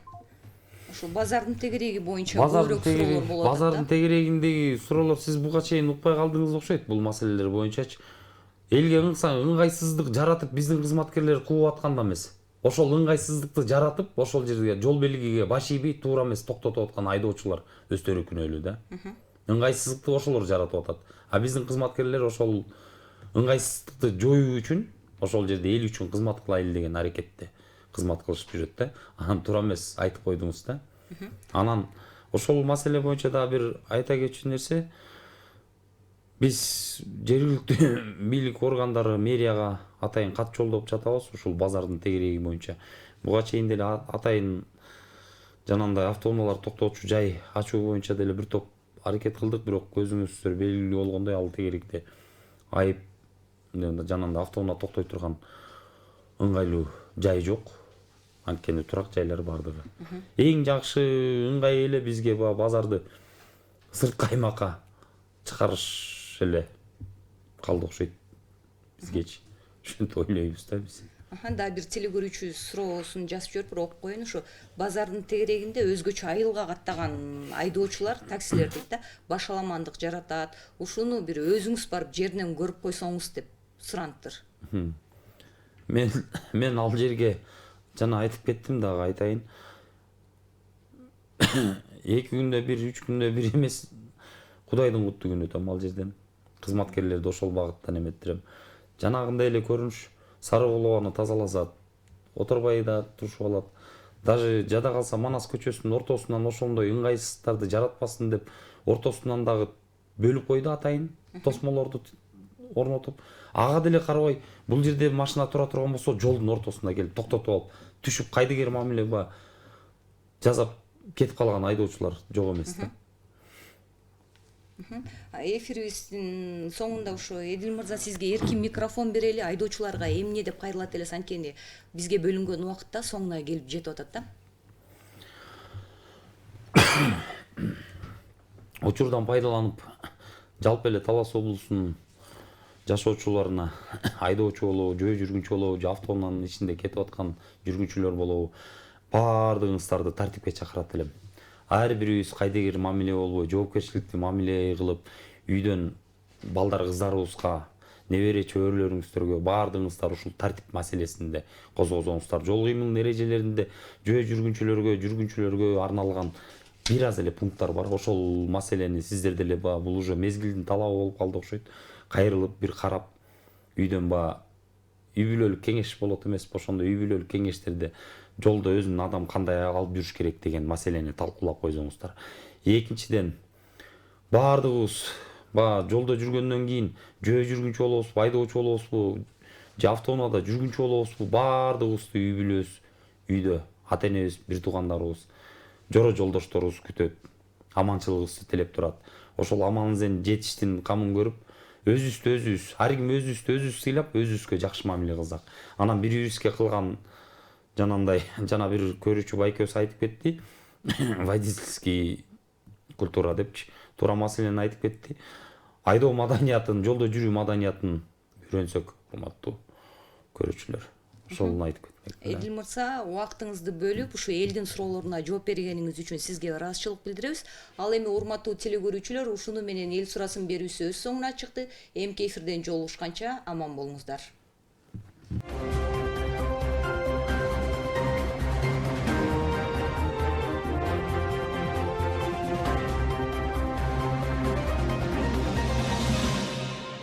Ошо базардын тегереги боюнча Базардын көбүрөөк суроолор болот. базардын тегерегиндеги суроолор сиз буга чейин укпай калдыңыз окшойт бул маселелер боюнчачы. Элге ыңгайсыздык жаратып биздин кызматкерлер кууп атканда эмес. Ошол ыңгайсыздыкты жаратып, ошол жерге жол белгиге баш ийбей туура эмес токтотуп аткан айдоочулар өздөрү күнөөлүү да. Ыңгайсыздыкты ошолор жаратып атат. А биздин кызматкерлер ошол ыңгайсыздыкты жоюу үчүн ошол жерде эл үчүн кызмат кылайлы деген аракетте кызмат кылышып жүрөт да. Анан туура эмес айтып койдуңуз да. Анан ошол маселе боюнча да бир айта кетчү нерсе, биз жергиликтүү бийлик органдары мэрияга атайын кат жолдоп жатабыз ушул базардын тегереги боюнча. Буга чейин деле атайын жанагындай автоунаалар токтоочу жай ачуу боюнча деле бир топ аракет кылдык, бирок көзүңүздөр белгилүү болгондой ал тегеректе айып жанагындай автоунаа токтой турган ыңгайлуу жай жок. Анткени турак жайлар бардыгы. Эң жакшы ыңгай эле бизге базарды сырткы аймакка чыгарыш эле калды окшойт бизгечи. Ушинтип ойлойбуз да биз. Да бир телегөрүүчү суроосун жазып жиберип окуп коеюн. Ушу базардын тегерегинде өзгөчө айылга каттаган айдоочулар, таксилер дейт да, башаламандык жаратат. Ушуну бир өзүңүз барып жеринен көрүп койсоңуз деп сураныптыр. Мен ал жерге жана айтып кеттим дагы айтайын. 2 күндө бир, 3 күндө бир эмес, Кудайдын кутту күнү өтөм ал жерден. Кызматкерлерди ошол багыттан эметtirем. Жанагындай эле көрүнүш Сары Булоаны тазаласат, Оторбай да турушуп алат. Даже жада калса Манас көчөсүнүн ортосунан ошондой ыңгайсыздыктарды жаратпасын деп ортосунан дагы бөлүп койду атайын тосмолорду орнотуп. Ага деле карабай, бул жерде машина тура турган болсо жолдун ортосунда келип токтотуп алып, түшүп кайдыгер мамиле жасап кетип калган айдоочулар жок эмес да. Эфирибиздин соңунда ошо Эдил мырза сизге эркин микрофон берели, айдоочуларга эмне деп кайрылат элес, анткени бизге бөлүнгөн убакыт да соңуна келип жетип атат да. Учурдан пайдаланып, жалпы эле Талас облусунун жашоочуларына айдоочу болобу, жөө жүргүнчү болобу, же автоунаанын ичинде кетип аткан жүргүнчүлөр болобу, баардыгыңыздарды тартипке чакырат элем. Ар бирибиз кайдыгер мамиле болбой, жоопкерчиликтүү мамиле кылып, үйдөн балдар кыздарыбызга, небере чөбөрөлөрүңүздөргө баардыгыңыздар ушул тартип маселесинде козгозоңуздар. Жол кыймылынын эрежелеринде жөө жүргүнчүлөргө арналган бир аз эле пункттар бар. Ошол маселени сиздер деле бул уже мезгилдин талабы болуп калды окшойт. Кайрылып бир карап, үйдөн үй бүлөлүк кеңеш болот эмеспи, ошондой үй бүлөлүк кеңештерде жолдо өзүнүн адам кандай алып жүрүш керек деген маселени талкуулап койсоңуздар. Экинчиден, баардыгыбыз жолдо жүргөндөн кийин жөө жүргүнчү болобузбу, айдоочу болобузбу, же автоунаада жүргүнчү болобузбу, баардыгыбызды үй бүлөбүз, үйдө ата энебиз, бир туугандарыбыз, жоро жолдошторубуз күтөт, аманчылыгыбызды телеп турат. Ошол аман-эсен жетиштин камын көрүп, өзүбүздү ар ким өзүбүздү сыйлап, өзүбүзгө жакшы мамиле кылсак. Анан бирибизге кылган жана бир көрүүчү байкебиз айтып кетти. водительский культура депчи туура маселени айтып кетти. Айдоо маданиятын, жолдо жүрүү маданиятын үйрөнсөк, урматтуу көрүүчүлөр. Ошол айтып кетмек. Эдил мырза, убактыңызды бөлүп ушу элдин суроолоруна жооп бергениңиз үчүн сизге ыраазычылык билдиребиз. Ал эми урматтуу телекөрүүчүлөр, ушуну менен эл сурасын берүүсү өз соңуна чыкты. Эмки эфирден жолугушканча аман болуңуздар.